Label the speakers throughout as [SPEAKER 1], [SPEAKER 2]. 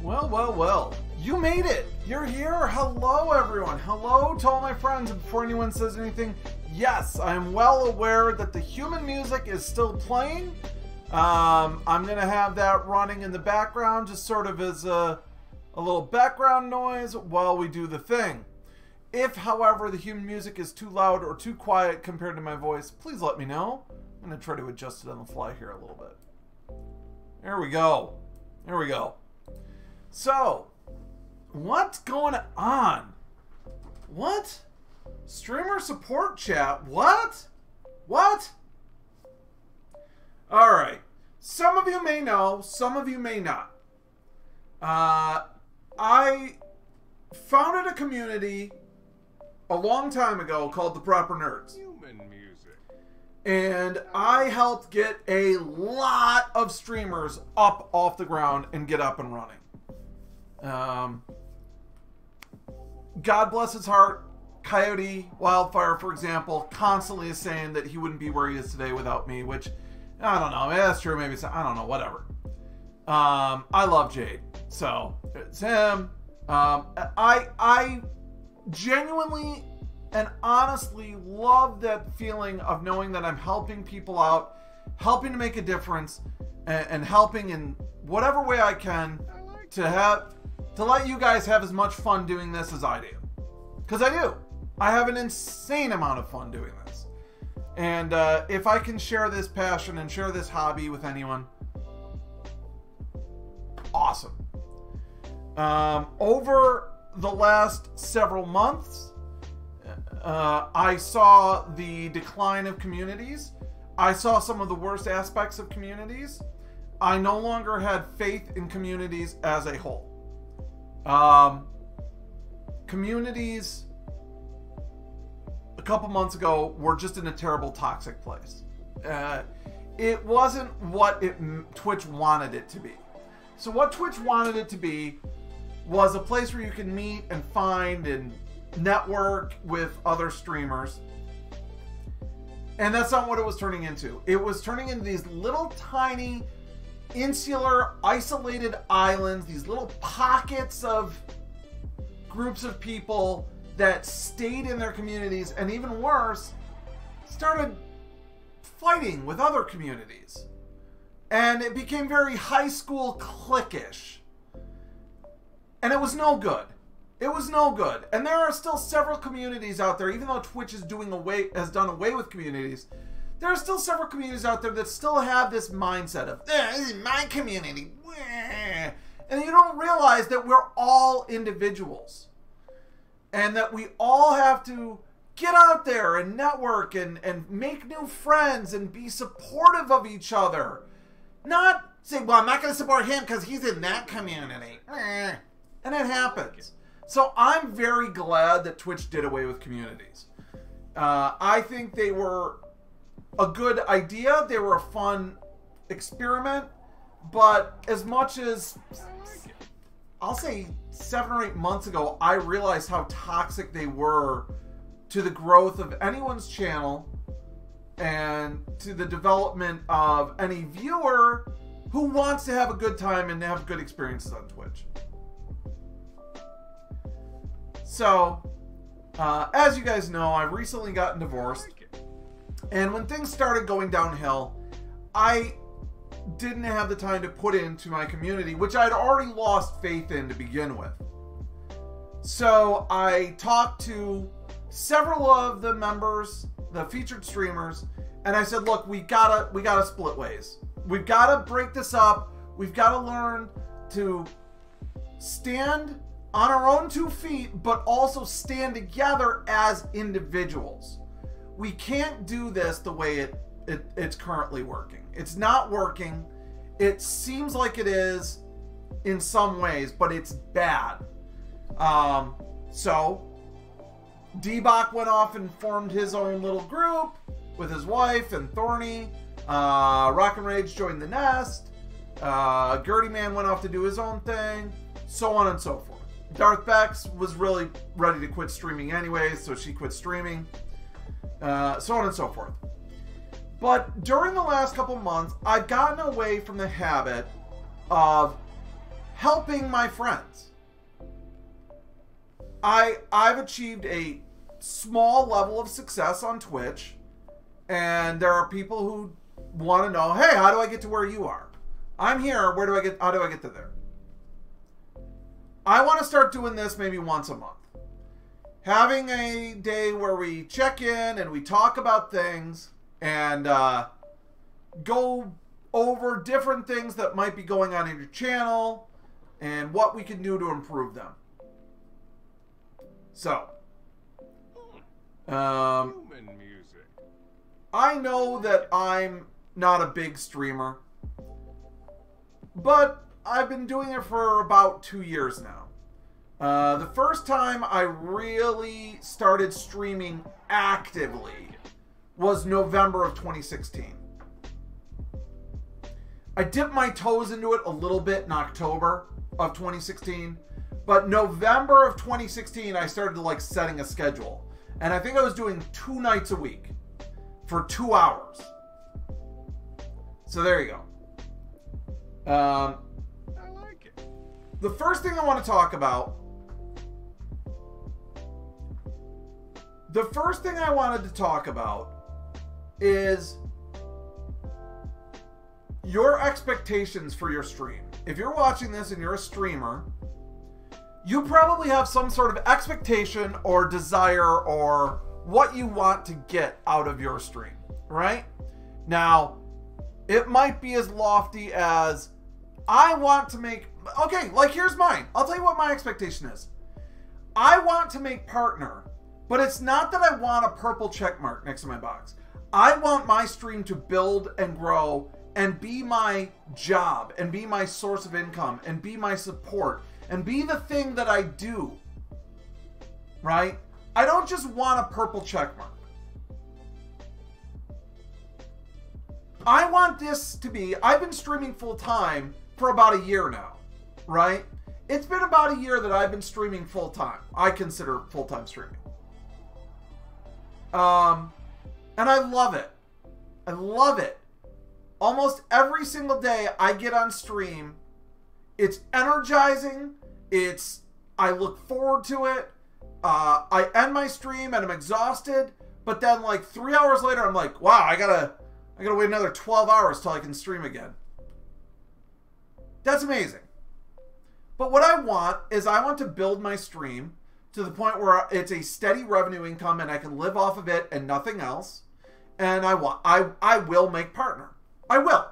[SPEAKER 1] Well, well, well. You made it! You're here! Hello, everyone! Hello to all my friends. And before anyone says anything, yes, I am well aware that the human music is still playing. I'm going to have that running in the background, just sort of as a little background noise while we do the thing. If, however, the human music is too loud or too quiet compared to my voice, please let me know. I'm going to try to adjust it on the fly here a little bit. There we go. There we go. So, what's going on? What? Streamer support chat? What? What? Alright. Some of you may know, some of you may not. I founded a community a long time ago called The Proper Nerds.
[SPEAKER 2] Human music.
[SPEAKER 1] And I helped get a lot of streamers up off the ground and get up and running. God bless his heart, Coyote Wildfire, for example, constantly is saying that he wouldn't be where he is today without me, which, I don't know, maybe that's true, maybe it's, I don't know, whatever. I love Jade, so it's him. I genuinely and honestly love that feeling of knowing that I'm helping people out, helping to make a difference, and helping in whatever way I can to let you guys have as much fun doing this as I do. Because I do. I have an insane amount of fun doing this. And if I can share this passion and share this hobby with anyone, awesome. Over the last several months, I saw the decline of communities. I saw some of the worst aspects of communities. I no longer had faith in communities as a whole. Communities a couple months ago were just in a terrible toxic place. It wasn't what Twitch wanted it to be. So what Twitch wanted it to be was a place where you can meet and find and network with other streamers. And that's not what it was turning into. It was turning into these little tiny insular, isolated islands, these little pockets of groups of people that stayed in their communities, and even worse, started fighting with other communities. And it became very high school cliquish. And it was no good. It was no good. And there are still several communities out there, even though Twitch has done away with communities, there are still several communities out there that still have this mindset of, this is my community. And you don't realize that we're all individuals. And that we all have to get out there and network and make new friends and be supportive of each other. Not say, well, I'm not going to support him because he's in that community. And it happens. So I'm very glad that Twitch did away with communities. I think they were a good idea. They were a fun experiment. But as much as, I'll say 7 or 8 months ago, I realized how toxic they were to the growth of anyone's channel and to the development of any viewer who wants to have a good time and have good experiences on Twitch. So, as you guys know, I've recently gotten divorced. And when things started going downhill, I didn't have the time to put into my community, which I'd already lost faith in to begin with. So I talked to several of the members, the featured streamers, and I said, look, we gotta split ways. We've gotta break this up. We've gotta learn to stand on our own 2 feet, but also stand together as individuals. We can't do this the way it's currently working. It's not working. It seems like it is in some ways, but it's bad. So D-Bach went off and formed his own little group with his wife and Thorny. Rock and Rage joined the nest. Gertie Man went off to do his own thing, so on and so forth. Darth Bex was really ready to quit streaming anyways, so she quit streaming. So on and so forth. But during the last couple months, I've gotten away from the habit of helping my friends. I've achieved a small level of success on Twitch, and there are people who want to know, hey, how do I get to where you are? I'm here. How do I get to there? I want to start doing this maybe once a month. Having a day where we check in and we talk about things and go over different things that might be going on in your channel and what we can do to improve them. So,
[SPEAKER 2] Human music.
[SPEAKER 1] I know that I'm not a big streamer, but I've been doing it for about 2 years now. The first time I really started streaming actively was November of 2016. I dipped my toes into it a little bit in October of 2016, but November of 2016 I started like setting a schedule, and I think I was doing 2 nights a week for 2 hours. So there you go.
[SPEAKER 2] I like it.
[SPEAKER 1] The first thing I want to talk about, the first thing I wanted to talk about is your expectations for your stream. If you're watching this and you're a streamer, you probably have some sort of expectation or desire or what you want to get out of your stream, right? Now, it might be as lofty as, I want to make, okay, like here's mine. I'll tell you what my expectation is. I want to make partner, but it's not that I want a purple check mark next to my box. I want my stream to build and grow and be my job and be my source of income and be my support and be the thing that I do, right? I don't just want a purple check mark. I want this to be, I've been streaming full time for about a year now, right? It's been about a year that I've been streaming full time. I consider full-time streaming. And I love it. I love it. Almost every single day I get on stream, it's energizing. I look forward to it. I end my stream and I'm exhausted, but then like 3 hours later, I'm like, wow, I gotta wait another 12 hours till I can stream again. That's amazing. But what I want is I want to build my stream to the point where it's a steady revenue income and I can live off of it and nothing else. And I will make partner. I will.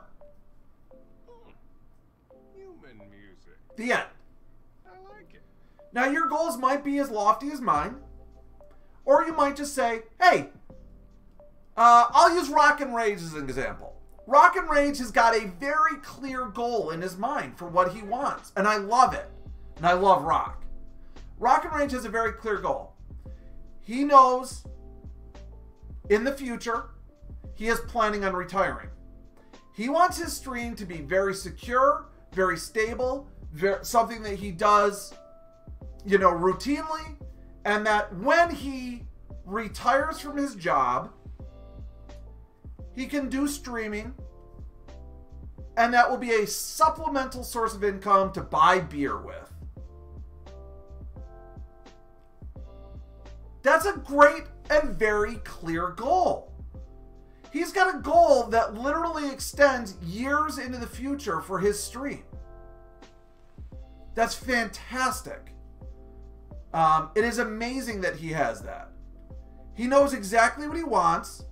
[SPEAKER 2] Human music.
[SPEAKER 1] The end.
[SPEAKER 2] I like it.
[SPEAKER 1] Now your goals might be as lofty as mine, or you might just say, hey, I'll use Rock and Rage as an example. Rock and Rage has got a very clear goal in his mind for what he wants, and I love it. And I love Rock. Rock and Rage has a very clear goal. He knows in the future he is planning on retiring. He wants his stream to be very secure, very stable, something that he does, you know, routinely, and that when he retires from his job, he can do streaming, and that will be a supplemental source of income to buy beer with. That's a great and very clear goal. He's got a goal that literally extends years into the future for his stream. That's fantastic. It is amazing that he has that. He knows exactly what he wants,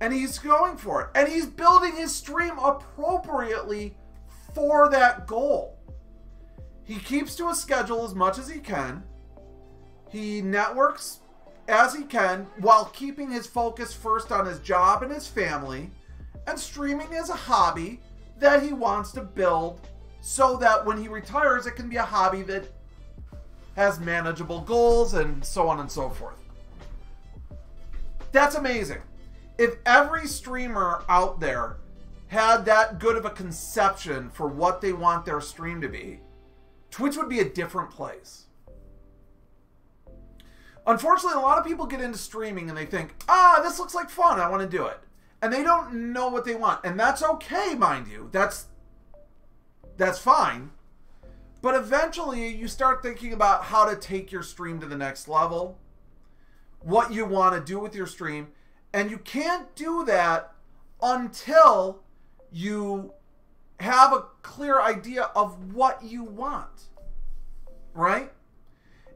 [SPEAKER 1] and he's going for it. And he's building his stream appropriately for that goal. He keeps to a schedule as much as he can. He networks as he can while keeping his focus first on his job and his family, and streaming is a hobby that he wants to build so that when he retires it can be a hobby that has manageable goals and so on and so forth. That's amazing. If every streamer out there had that good of a conception for what they want their stream to be, Twitch would be a different place. Unfortunately, a lot of people get into streaming and they think, this looks like fun, I want to do it. And they don't know what they want. And that's okay, mind you. That's fine. But eventually you start thinking about how to take your stream to the next level, what you want to do with your stream, and you can't do that until you have a clear idea of what you want, right?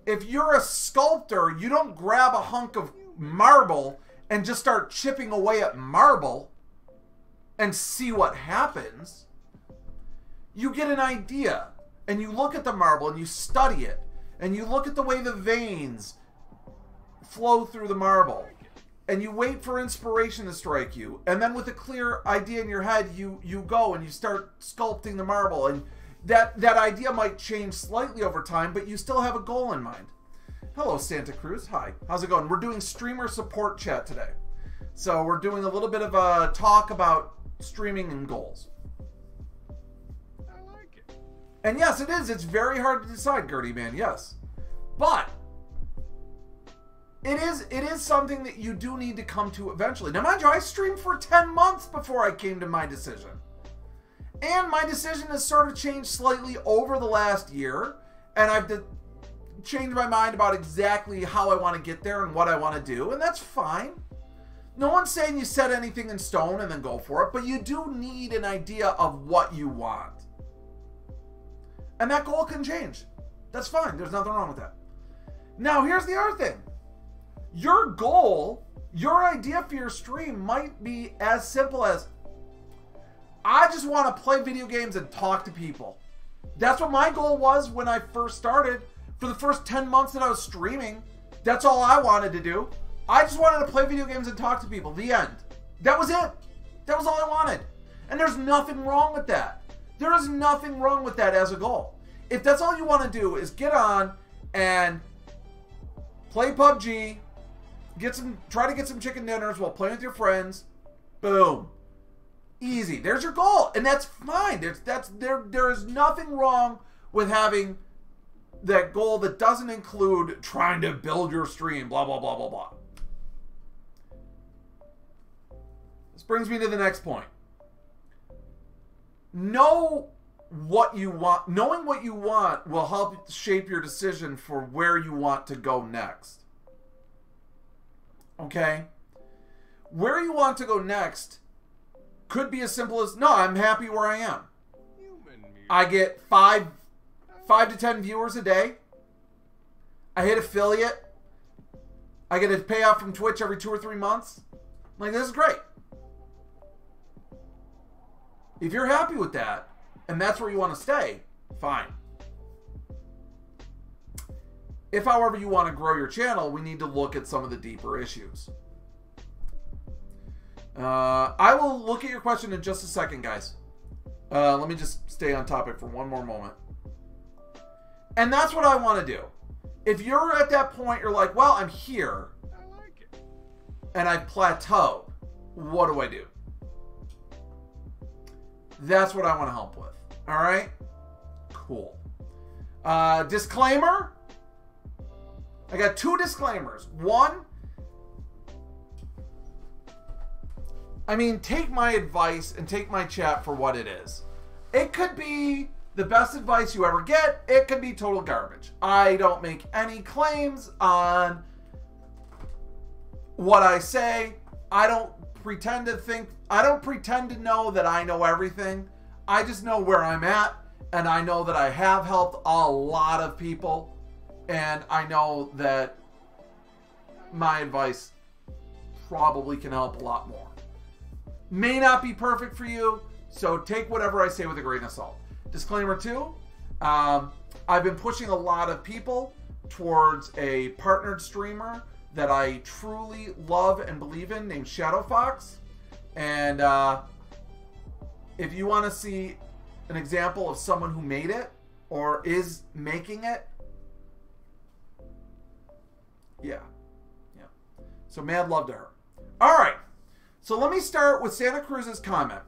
[SPEAKER 1] If you're a sculptor, you don't grab a hunk of marble and just start chipping away at marble and see what happens. You get an idea, and you look at the marble and you study it, and you look at the way the veins flow through the marble, and you wait for inspiration to strike you, and then with a clear idea in your head, you go and you start sculpting the marble, and that idea might change slightly over time, but you still have a goal in mind. Hello, Santa Cruz. Hi. How's it going? We're doing streamer support chat today. So we're doing a little bit of a talk about streaming and goals.
[SPEAKER 2] I like it.
[SPEAKER 1] And yes, it is. It's very hard to decide, Gertie man. Yes. But it is something that you do need to come to eventually. Now, mind you, I streamed for 10 months before I came to my decision. And my decision has sort of changed slightly over the last year. And I've changed my mind about exactly how I want to get there and what I want to do. And that's fine. No one's saying you set anything in stone and then go for it. But you do need an idea of what you want. And that goal can change. That's fine. There's nothing wrong with that. Now, here's the other thing. Your goal, your idea for your stream might be as simple as, I just want to play video games and talk to people. That's what my goal was when I first started. For the first 10 months that I was streaming, that's all I wanted to do. I just wanted to play video games and talk to people. The end. That was it. That was all I wanted. And there's nothing wrong with that. There is nothing wrong with that as a goal. If that's all you want to do is get on and play PUBG, try to get some chicken dinners while playing with your friends, boom. Easy. There's your goal. And that's fine. There is nothing wrong with having that goal that doesn't include trying to build your stream, blah, blah, blah, blah, blah. This brings me to the next point. Know what you want. Knowing what you want will help shape your decision for where you want to go next. Okay? Where you want to go next could be as simple as, no, I'm happy where I am. I get 5 to 10 viewers a day. I hit affiliate. I get a payout from Twitch every 2 or 3 months. Like, this is great. If you're happy with that, and that's where you want to stay, fine. If, however, you want to grow your channel, we need to look at some of the deeper issues. I will look at your question in just a second, guys. Let me just stay on topic for one more moment. And that's what I want to do. If you're at that point, you're like, well, I'm here.
[SPEAKER 2] I like it.
[SPEAKER 1] And I've plateaued. What do I do? That's what I want to help with. All right? Cool. Disclaimer. I got 2 disclaimers. One, I mean, take my advice and take my chat for what it is. It could be the best advice you ever get. It could be total garbage. I don't make any claims on what I say. I don't pretend to know that I know everything. I just know where I'm at, and I know that I have helped a lot of people, and I know that my advice probably can help a lot more. May not be perfect for you, so take whatever I say with a grain of salt. Disclaimer 2, I've been pushing a lot of people towards a partnered streamer that I truly love and believe in named Shadow Fox. And if you want to see an example of someone who made it or is making it, yeah. So mad love to her. All right. So let me start with Santa Cruz's comment.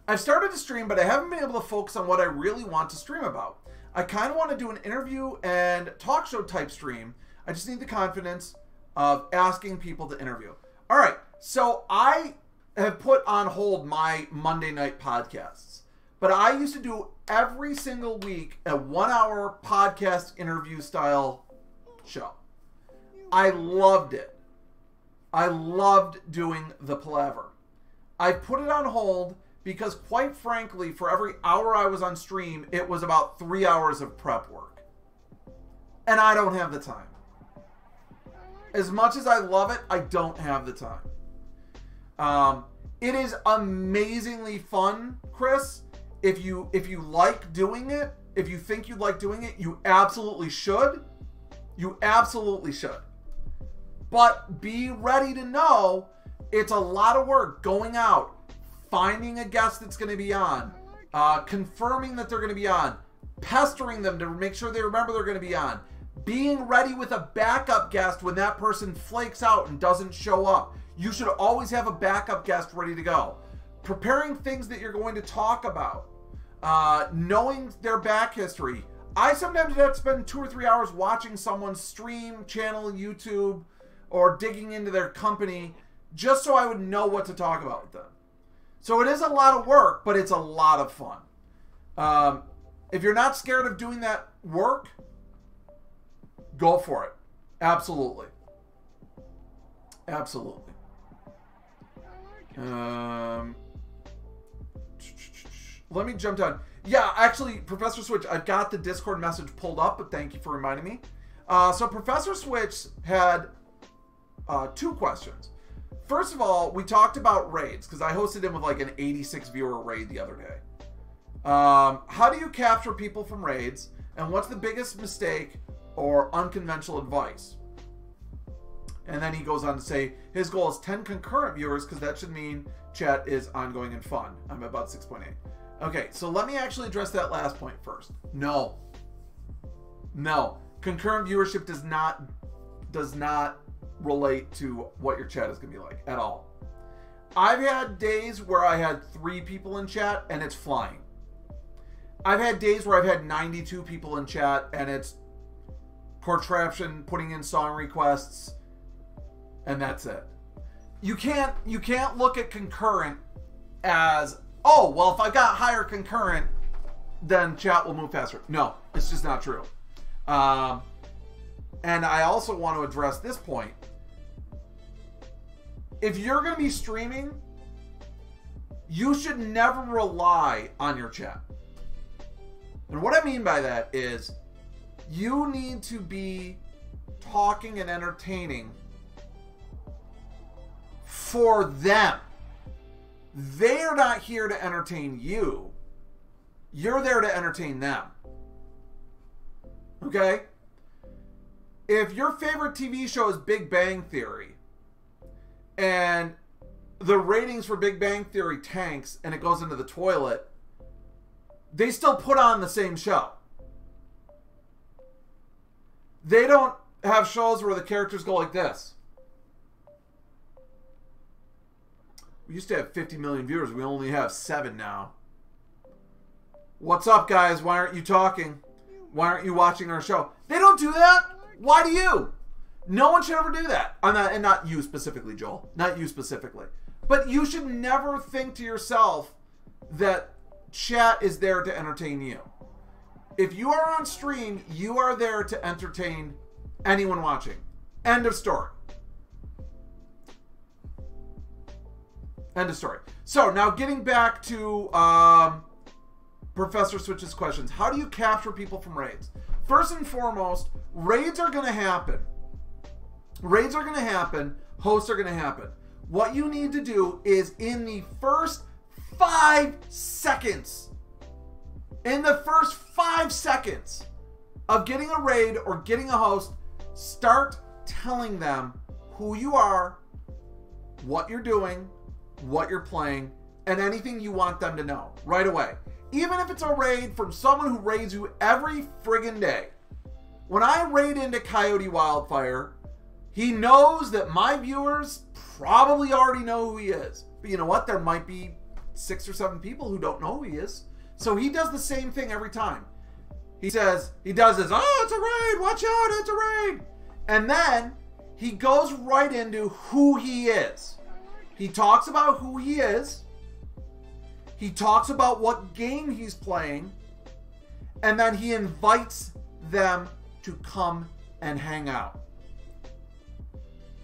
[SPEAKER 1] I've started to stream, but I haven't been able to focus on what I really want to stream about. I kind of want to do an interview and talk show type stream. I just need the confidence of asking people to interview. All right, so I have put on hold my Monday night podcasts. But I used to do every single week a 1-hour podcast interview style show. I loved it. I loved doing the Palaver. I put it on hold because, quite frankly, for every hour I was on stream, it was about 3 hours of prep work. And I don't have the time. As much as I love it, I don't have the time. It is amazingly fun, Chris. If you like doing it, if you think you'd like doing it, you absolutely should. You absolutely should. But be ready to know it's a lot of work going out, finding a guest that's going to be on, confirming that they're going to be on, pestering them to make sure they remember they're going to be on, being ready with a backup guest when that person flakes out and doesn't show up. You should always have a backup guest ready to go. Preparing things that you're going to talk about, knowing their back history. I sometimes have to spend 2 or 3 hours watching someone's stream, channel, YouTube, or digging into their company just so I would know what to talk about with them. So it is a lot of work, but it's a lot of fun. If you're not scared of doing that work, go for it. Absolutely. Absolutely. Let me jump down. Yeah, actually, Professor Switch, I've got the Discord message pulled up, but thank you for reminding me. So Professor Switch had 2 questions. First of all, we talked about raids, because I hosted him with like an 86 viewer raid the other day. How do you capture people from raids, and what's the biggest mistake or unconventional advice? And then he goes on to say his goal is 10 concurrent viewers, because that should mean chat is ongoing and fun. I'm about 6.8. Okay, so let me actually address that last point first. No. Concurrent viewership does not relate to what your chat is going to be like at all. I've had days where I had 3 people in chat and it's flying. I've had days where I've had 92 people in chat and it's contraption, putting in song requests, and that's it. You can't look at concurrent as, oh, well, if I got higher concurrent, then chat will move faster. No, it's just not true. And I also want to address this point. If you're going to be streaming, you should never rely on your chat. And what I mean by that is you need to be talking and entertaining for them. They're not here to entertain you. You're there to entertain them. Okay? If your favorite TV show is Big Bang Theory and the ratings for Big Bang Theory tanks and it goes into the toilet, they still put on the same show. They don't have shows where the characters go like this. We used to have 50 million viewers. We only have 7 now. What's up, guys? Why aren't you talking? Why aren't you watching our show? They don't do that. Why do you? No one should ever do that. And not you specifically, Joel. Not you specifically. But you should never think to yourself that chat is there to entertain you. If you are on stream, you are there to entertain anyone watching. End of story. End of story. So now getting back to Professor Switch's questions. How do you capture people from raids? First and foremost, raids are going to happen. Raids are going to happen. Hosts are going to happen. What you need to do is in the first 5 seconds, of getting a raid or getting a host, start telling them who you are, what you're doing, what you're playing, and anything you want them to know right away. Even if it's a raid from someone who raids you every friggin' day. When I raid into Coyote Wildfire, he knows that my viewers probably already know who he is. But you know what? There might be 6 or 7 people who don't know who he is. So he does the same thing every time. He does this, oh, it's a raid, watch out, it's a raid. And then he goes right into who he is. He talks about who he is. He talks about what game he's playing, and then he invites them to come and hang out.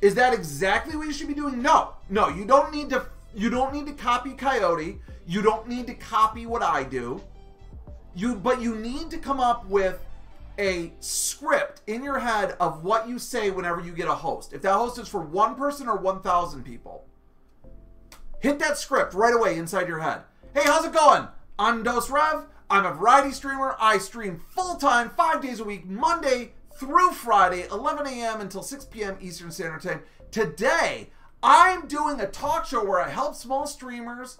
[SPEAKER 1] Is that exactly what you should be doing? No. No, you don't need to copy Coyote. You don't need to copy what I do. But you need to come up with a script in your head of what you say whenever you get a host. If that host is for one person or 1,000 people, hit that script right away inside your head. Hey, how's it going? I'm Dos Rev. I'm a variety streamer. I stream full-time, 5 days a week, Monday through Friday, 11 a.m. until 6 p.m. Eastern Standard Time. Today, I'm doing a talk show where I help small streamers,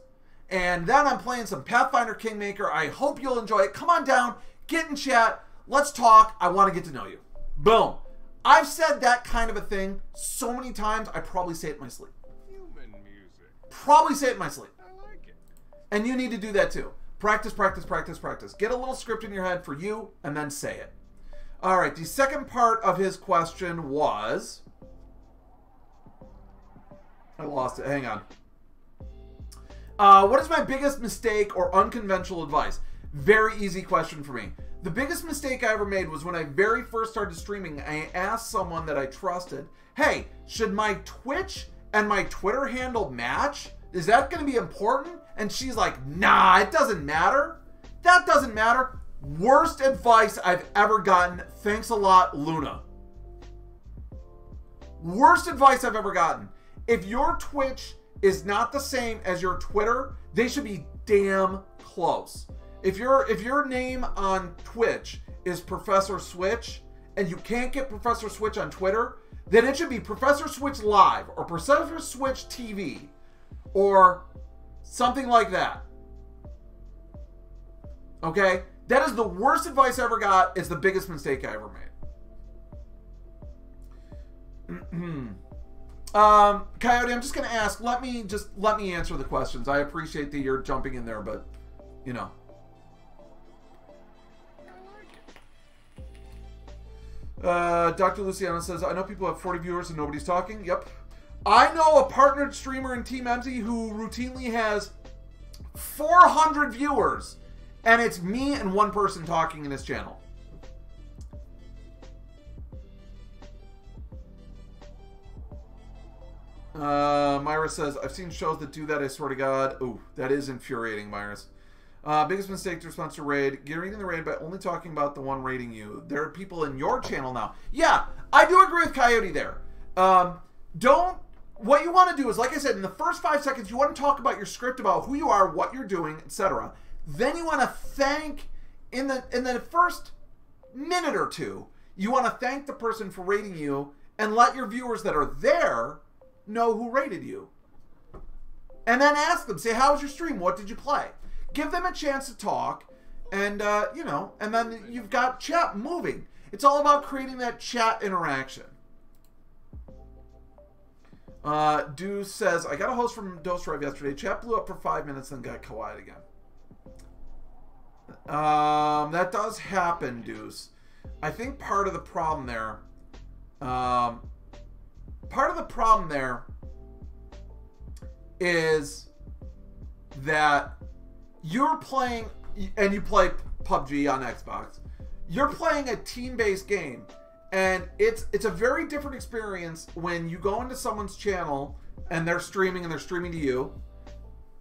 [SPEAKER 1] and then I'm playing some Pathfinder Kingmaker. I hope you'll enjoy it. Come on down, get in chat, let's talk. I want to get to know you. Boom. I've said that kind of a thing so many times, I probably say it in my sleep.
[SPEAKER 2] Human music.
[SPEAKER 1] Probably say it in my sleep.
[SPEAKER 2] I like it.
[SPEAKER 1] And you need to do that too. Practice, practice, practice, practice. Get a little script in your head for you, and then say it. All right, the second part of his question was... I lost it. Hang on. What is my biggest mistake or unconventional advice? Very easy question for me. The biggest mistake I ever made was when I very first started streaming. I asked someone that I trusted, hey, should my Twitch and my Twitter handle match? Is that going to be important? And she's like, nah, it doesn't matter. That doesn't matter. Worst advice I've ever gotten. Thanks a lot, Luna. Worst advice I've ever gotten. If your Twitch is not the same as your Twitter, they should be damn close. If your name on Twitch is Professor Switch and you can't get Professor Switch on Twitter, then it should be Professor Switch Live or Professor Switch TV or something like that. Okay? That is the worst advice I ever got. It's the biggest mistake I ever made. Coyote, I'm just going to ask, let me answer the questions. I appreciate that you're jumping in there, but, you know. Dr. Luciano says, I know people have 40 viewers and nobody's talking. Yep. I know a partnered streamer in Team Empty who routinely has 400 viewers, and it's me and one person talking in his channel. Myra says, I've seen shows that do that, I swear to God. Ooh, that is infuriating, Myra's. Biggest mistake to respond to raid. Get reading the raid by only talking about the one raiding you. There are people in your channel now. Yeah, I do agree with Coyote there. What you want to do is, like I said, in the first 5 seconds, you want to talk about your script, about who you are, what you're doing, etc. Then you want to thank, in the first minute or two, you want to thank the person for raiding you and let your viewers that are there know who raided you. And then ask them, say, how was your stream? What did you play? Give them a chance to talk, and, you know, and then you've got chat moving. It's all about creating that chat interaction. Deuce says, I got a host from Dos Rev yesterday. Chat blew up for 5 minutes, then got quiet again. That does happen, Deuce. I think part of the problem there, is that you're playing, and you play PUBG on Xbox, you're playing a team-based game, and it's a very different experience when you go into someone's channel and they're streaming to you,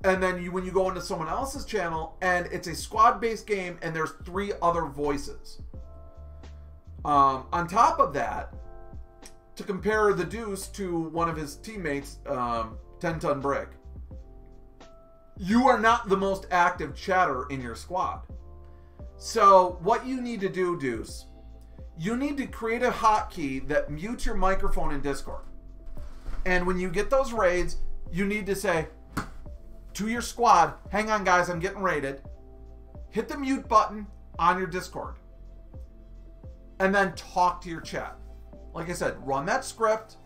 [SPEAKER 1] and then when you go into someone else's channel and it's a squad-based game and there's 3 other voices. On top of that, to compare the Deuce to one of his teammates, 10 Ton Brick, you are not the most active chatter in your squad. So what you need to do, Deuce, you need to create a hotkey that mutes your microphone in Discord. And when you get those raids, you need to say to your squad, hang on guys, I'm getting raided. Hit the mute button on your Discord. And then talk to your chat. Like I said, run that script.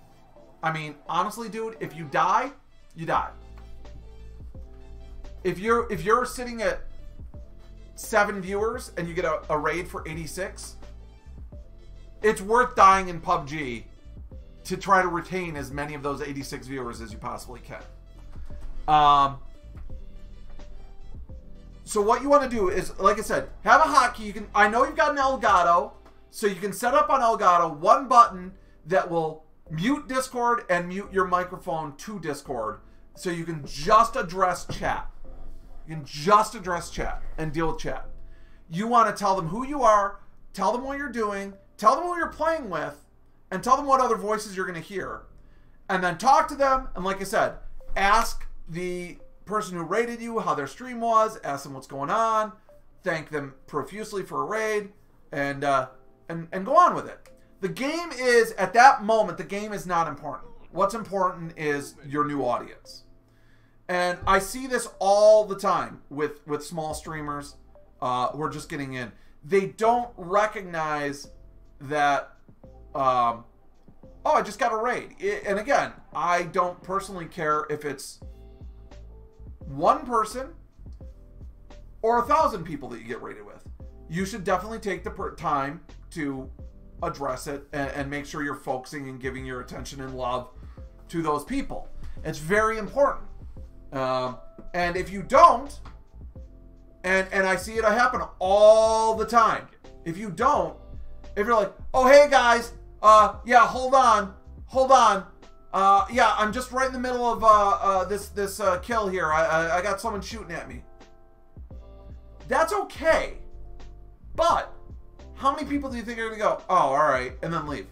[SPEAKER 1] I mean, honestly, dude, if you die, you die. If you're sitting at 7 viewers and you get a raid for 86, it's worth dying in PUBG to try to retain as many of those 86 viewers as you possibly can. So what you want to do is, like I said, have a hotkey. You can. I know you've got an Elgato, so you can set up on Elgato one button that will mute Discord and mute your microphone to Discord, so you can just address chat. You can just address chat and deal with chat. You want to tell them who you are, tell them what you're doing, tell them who you're playing with, and tell them what other voices you're going to hear. And then talk to them, and like I said, ask the person who raided you how their stream was, ask them what's going on, thank them profusely for a raid, and go on with it. The game is, at that moment, the game is not important. What's important is your new audience. And I see this all the time with small streamers who are just getting in. They don't recognize that, oh, I just got a raid. And again, I don't personally care if it's one person or 1,000 people that you get raided with. You should definitely take the time to address it and make sure you're focusing and giving your attention and love to those people. It's very important. And if you don't, and I see it happen all the time. If you don't, if you're like, oh, hey guys, yeah, hold on. Yeah, I'm just right in the middle of this kill here. I got someone shooting at me. That's okay. But how many people do you think are going to go, oh, all right, and then leave?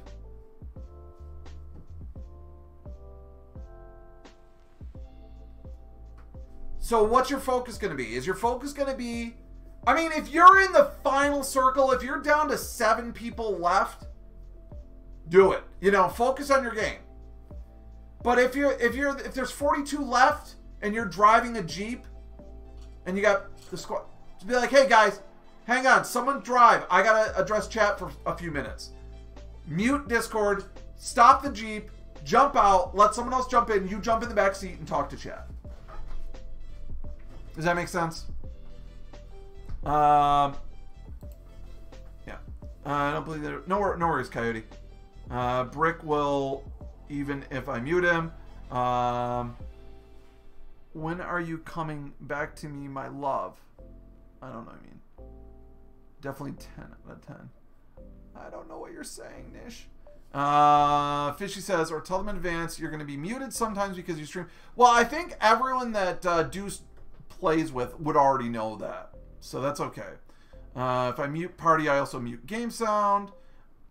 [SPEAKER 1] So what's your focus going to be? Is your focus going to be, I mean, if you're in the final circle, if you're down to 7 people left, do it. You know, focus on your game. But if there's 42 left and you're driving a Jeep and you got the squad, to be like, hey guys, hang on, someone drive. I gotta address chat for a few minutes. Mute Discord, stop the Jeep, jump out, let someone else jump in, you jump in the back seat and talk to chat. Does that make sense? Yeah. I don't believe that. No worries, Coyote. Brick will, even if I mute him. When are you coming back to me, my love? I don't know what I mean. Definitely 10 out of 10. I don't know what you're saying, Nish. Fishy says, or tell them in advance you're going to be muted sometimes because you stream. Well, I think everyone that Deuce plays with would already know that. So that's okay. If I mute party, I also mute game sound.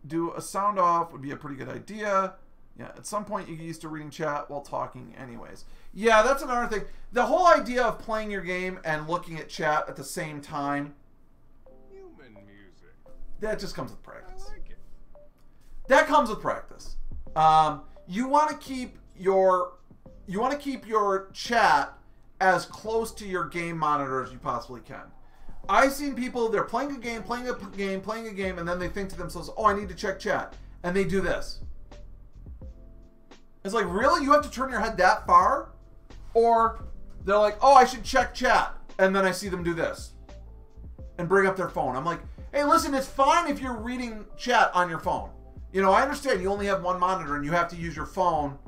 [SPEAKER 1] Do a sound off would be a pretty good idea. Yeah, at some point you get used to reading chat while talking anyways. Yeah, that's another thing. The whole idea of playing your game and looking at chat at the same time,
[SPEAKER 2] Human music.
[SPEAKER 1] that just comes with practice.
[SPEAKER 2] I like it.
[SPEAKER 1] That comes with practice. You want to keep your chat as close to your game monitor as you possibly can. I've seen people, they're playing a game, and then they think to themselves, oh, I need to check chat. And they do this. It's like, really? You have to turn your head that far? Or they're like, oh, I should check chat. And then I see them do this. And bring up their phone. I'm like, hey, listen, it's fine if you're reading chat on your phone. You know, I understand you only have one monitor and you have to use your phone.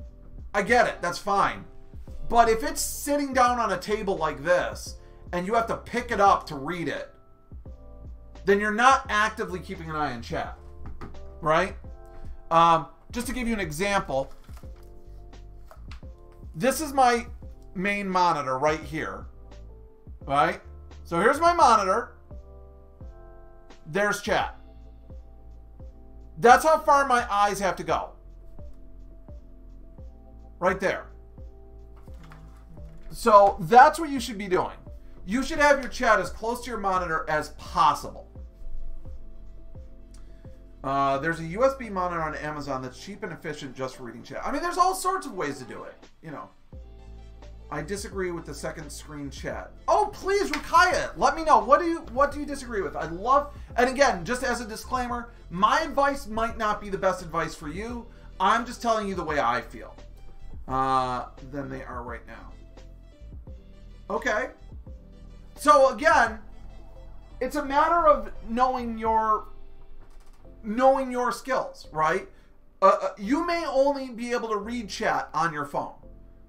[SPEAKER 1] I get it. That's fine. But if it's sitting down on a table like this, and you have to pick it up to read it, then you're not actively keeping an eye on chat, right? Just to give you an example, this is my main monitor right here, right? So here's my monitor. There's chat. That's how far my eyes have to go. Right there. So that's what you should be doing. You should have your chat as close to your monitor as possible. There's a USB monitor on Amazon that's cheap and efficient just for reading chat. I mean, there's all sorts of ways to do it, you know. I disagree with the second screen chat. Oh, please, Rukaya, let me know. What do you disagree with? I'd love, and again, just as a disclaimer, my advice might not be the best advice for you. I'm just telling you the way I feel. Than they are right now. Okay. So again, it's a matter of knowing your skills, right? You may only be able to read chat on your phone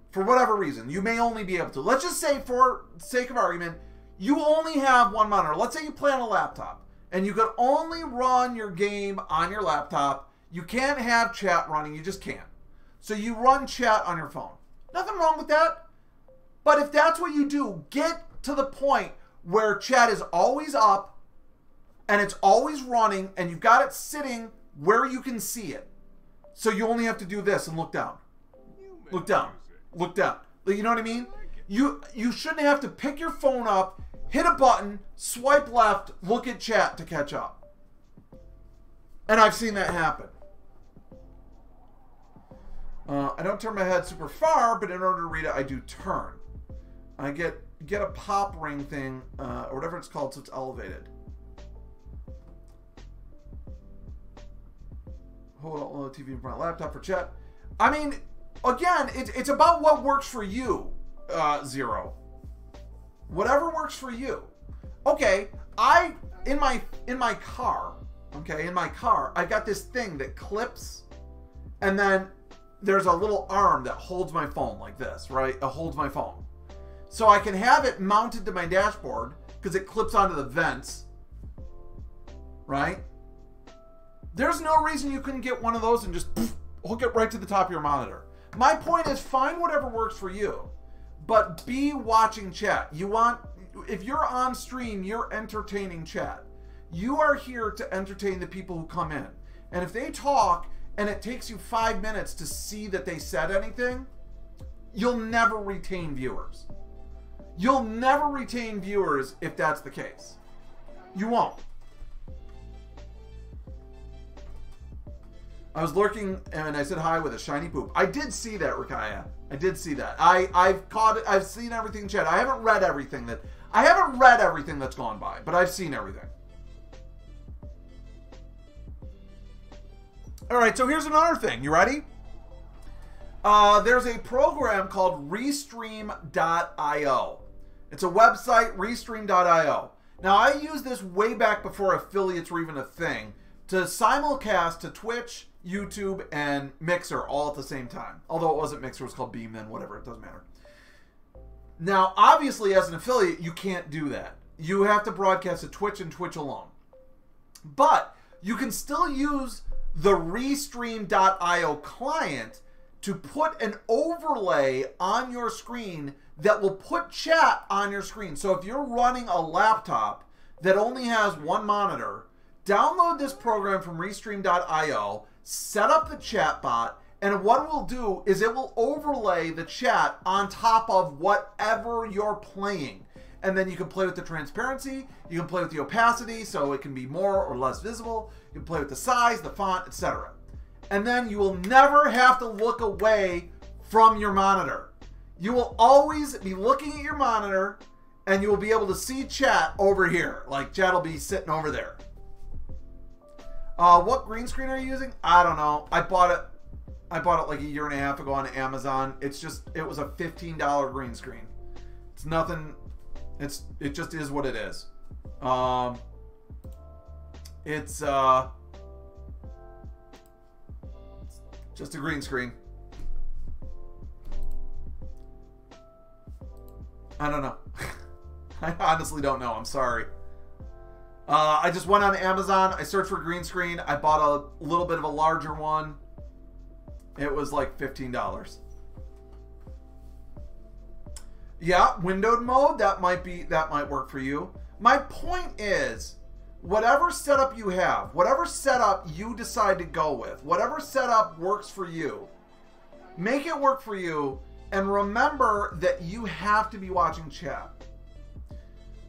[SPEAKER 1] for whatever reason. You may only be able to. Let's just say, for sake of argument, you only have one monitor. Let's say you play on a laptop and you could only run your game on your laptop. You can't have chat running. You just can't. So you run chat on your phone. Nothing wrong with that. But if that's what you do, get to the point where chat is always up and it's always running and you've got it sitting where you can see it. So you only have to do this and look down. Look down. Look down. You know what I mean? You shouldn't have to pick your phone up, hit a button, swipe left, look at chat to catch up. And I've seen that happen. I don't turn my head super far, but in order to read it, I do turn. I get a pop ring thing, or whatever it's called, so it's elevated. Hold on, TV in front of laptop for chat. I mean, again, it's about what works for you, Zero. Whatever works for you. Okay, in my car, I got this thing that clips, and then there's a little arm that holds my phone like this, right? It holds my phone. So I can have it mounted to my dashboard because it clips onto the vents, right? There's no reason you couldn't get one of those and just hook it right to the top of your monitor. My point is, find whatever works for you, but be watching chat. If you're on stream, you're entertaining chat. You are here to entertain the people who come in. And if they talk and it takes you 5 minutes to see that they said anything, you'll never retain viewers. You'll never retain viewers if that's the case. You won't. I was lurking and I said hi with a shiny poop. I did see that, Rakaya. I did see that. I've caught it. I've seen everything in chat. I haven't read everything that's gone by, but I've seen everything. All right, so here's another thing. You ready? There's a program called Restream.io. It's a website, Restream.io. Now, I used this way back before affiliates were even a thing to simulcast to Twitch, YouTube, and Mixer all at the same time. Although it wasn't Mixer, it was called Beam then, whatever, it doesn't matter. Now, obviously, as an affiliate, you can't do that. You have to broadcast to Twitch and Twitch alone. But you can still use the Restream.io client to put an overlay on your screen that will put chat on your screen. So if you're running a laptop that only has one monitor, download this program from Restream.io, set up the chat bot, and what it will do is it will overlay the chat on top of whatever you're playing. And then you can play with the transparency, you can play with the opacity so it can be more or less visible, you can play with the size, the font, etc. And then you will never have to look away from your monitor. You will always be looking at your monitor and you will be able to see chat over here. Like chat will be sitting over there. What green screen are you using? I don't know. I bought it like a year and a half ago on Amazon. It was a $15 green screen. It's nothing. It just is what it is. It's just a green screen. I don't know. I honestly don't know. I'm sorry. I just went on Amazon. I searched for green screen. I bought a little bit of a larger one. It was like $15. Yeah, windowed mode, that might work for you. My point is, whatever setup you have, whatever setup you decide to go with, whatever setup works for you, make it work for you, and remember that you have to be watching chat.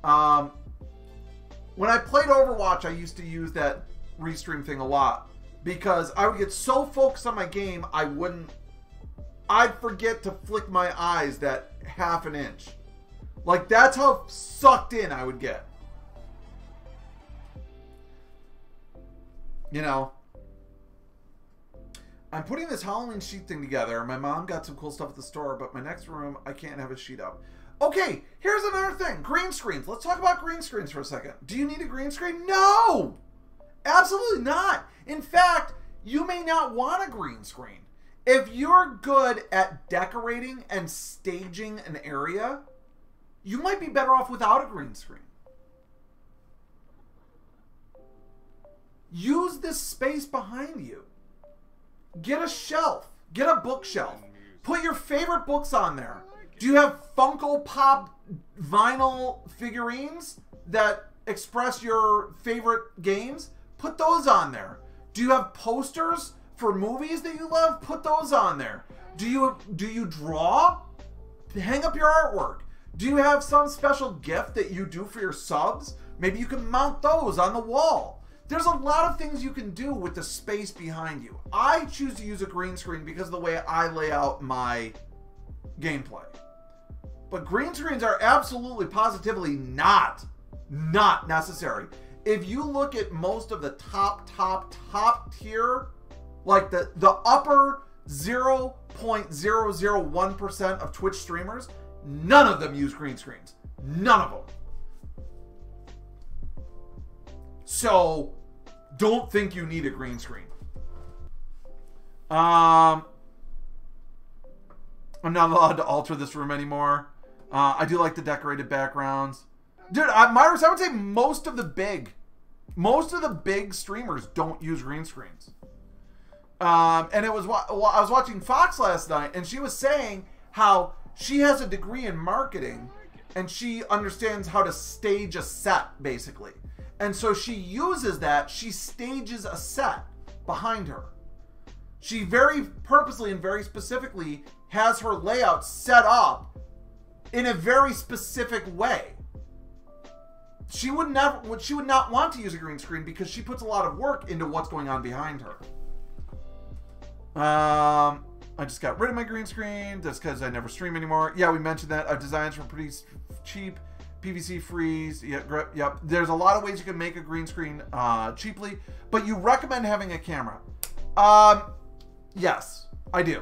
[SPEAKER 1] When I played Overwatch, I used to use that Restream thing a lot because I would get so focused on my game, I'd forget to flick my eyes that half an inch. Like, that's how sucked in I would get. You know, I'm putting this Halloween sheet thing together. My mom got some cool stuff at the store, but my next room, I can't have a sheet up. Okay, here's another thing. Green screens. Let's talk about green screens for a second. Do you need a green screen? No! Absolutely not. In fact, you may not want a green screen. If you're good at decorating and staging an area, you might be better off without a green screen. Use this space behind you. Get a shelf. Get a bookshelf. Put your favorite books on there. Do you have Funko Pop vinyl figurines that express your favorite games? Put those on there. Do you have posters for movies that you love? Put those on there. Do you draw? Hang up your artwork. Do you have some special gift that you do for your subs? Maybe you can mount those on the wall. There's a lot of things you can do with the space behind you. I choose to use a green screen because of the way I lay out my gameplay. But green screens are absolutely, positively not necessary. If you look at most of the top tier, like the upper 0.001% of Twitch streamers, none of them use green screens. None of them. So, don't think you need a green screen. I'm not allowed to alter this room anymore. I do like the decorated backgrounds. Dude, Myris, I would say most of the big streamers don't use green screens. And I was watching Fox last night, and she was saying how she has a degree in marketing, and she understands how to stage a set, basically. And so she uses that. She stages a set behind her. She very purposely and very specifically has her layout set up in a very specific way. She would not want to use a green screen because she puts a lot of work into what's going on behind her. I just got rid of my green screen. That's because I never stream anymore. Yeah, we mentioned that. I've designed for pretty cheap. PVC freeze. Yep. There's a lot of ways you can make a green screen cheaply, but you recommend having a camera. Yes, I do.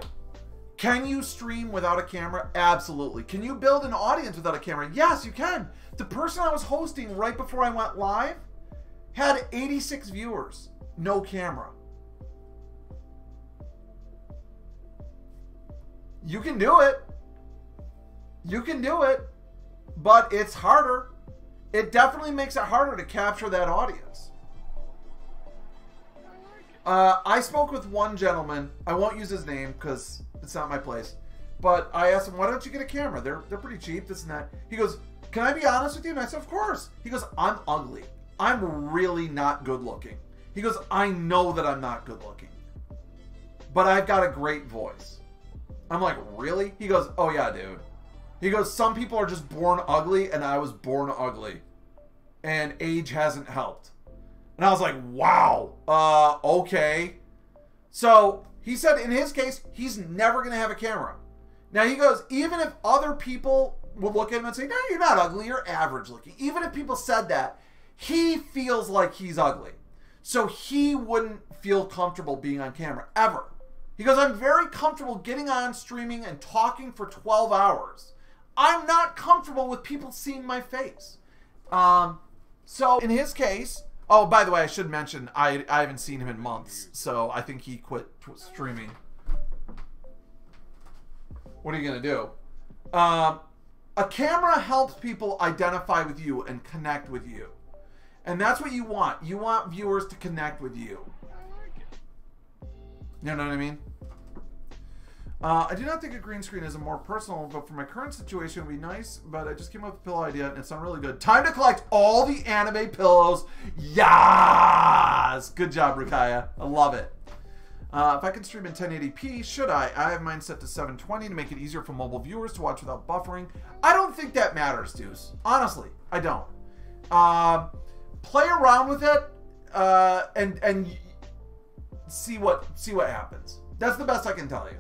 [SPEAKER 1] Can you stream without a camera? Absolutely. Can you build an audience without a camera? Yes, you can. The person I was hosting right before I went live had 86 viewers. No camera. You can do it. You can do it. But it's harder. It definitely makes it harder to capture that audience. I spoke with one gentleman. I won't use his name because it's not my place. But I asked him, why don't you get a camera? They're pretty cheap, this and that. He goes, can I be honest with you? And I said, of course. He goes, I'm ugly. I'm really not good looking. He goes, I know that I'm not good looking. But I've got a great voice. I'm like, really? He goes, oh yeah, dude. He goes, some people are just born ugly, and I was born ugly. And age hasn't helped. And I was like, wow, okay. So, he said in his case, he's never going to have a camera. Now, he goes, even if other people would look at him and say, no, you're not ugly, you're average looking. Even if people said that, he feels like he's ugly. So, he wouldn't feel comfortable being on camera, ever. He goes, I'm very comfortable getting on streaming and talking for 12 hours. I'm not comfortable with people seeing my face. So in his case, oh, by the way, I should mention, I haven't seen him in months, so I think he quit streaming. What are you going to do? A camera helps people identify with you and connect with you. And that's what you want. You want viewers to connect with you. You know what I mean? I do not think a green screen is a more personal, but for my current situation, it would be nice, but I just came up with a pillow idea, and it's not really good. Time to collect all the anime pillows. Yes! Good job, Rukaya. I love it. If I can stream in 1080p, should I? I have mine set to 720 to make it easier for mobile viewers to watch without buffering. I don't think that matters, Deuce. Honestly, I don't. Play around with it, and see what happens. That's the best I can tell you.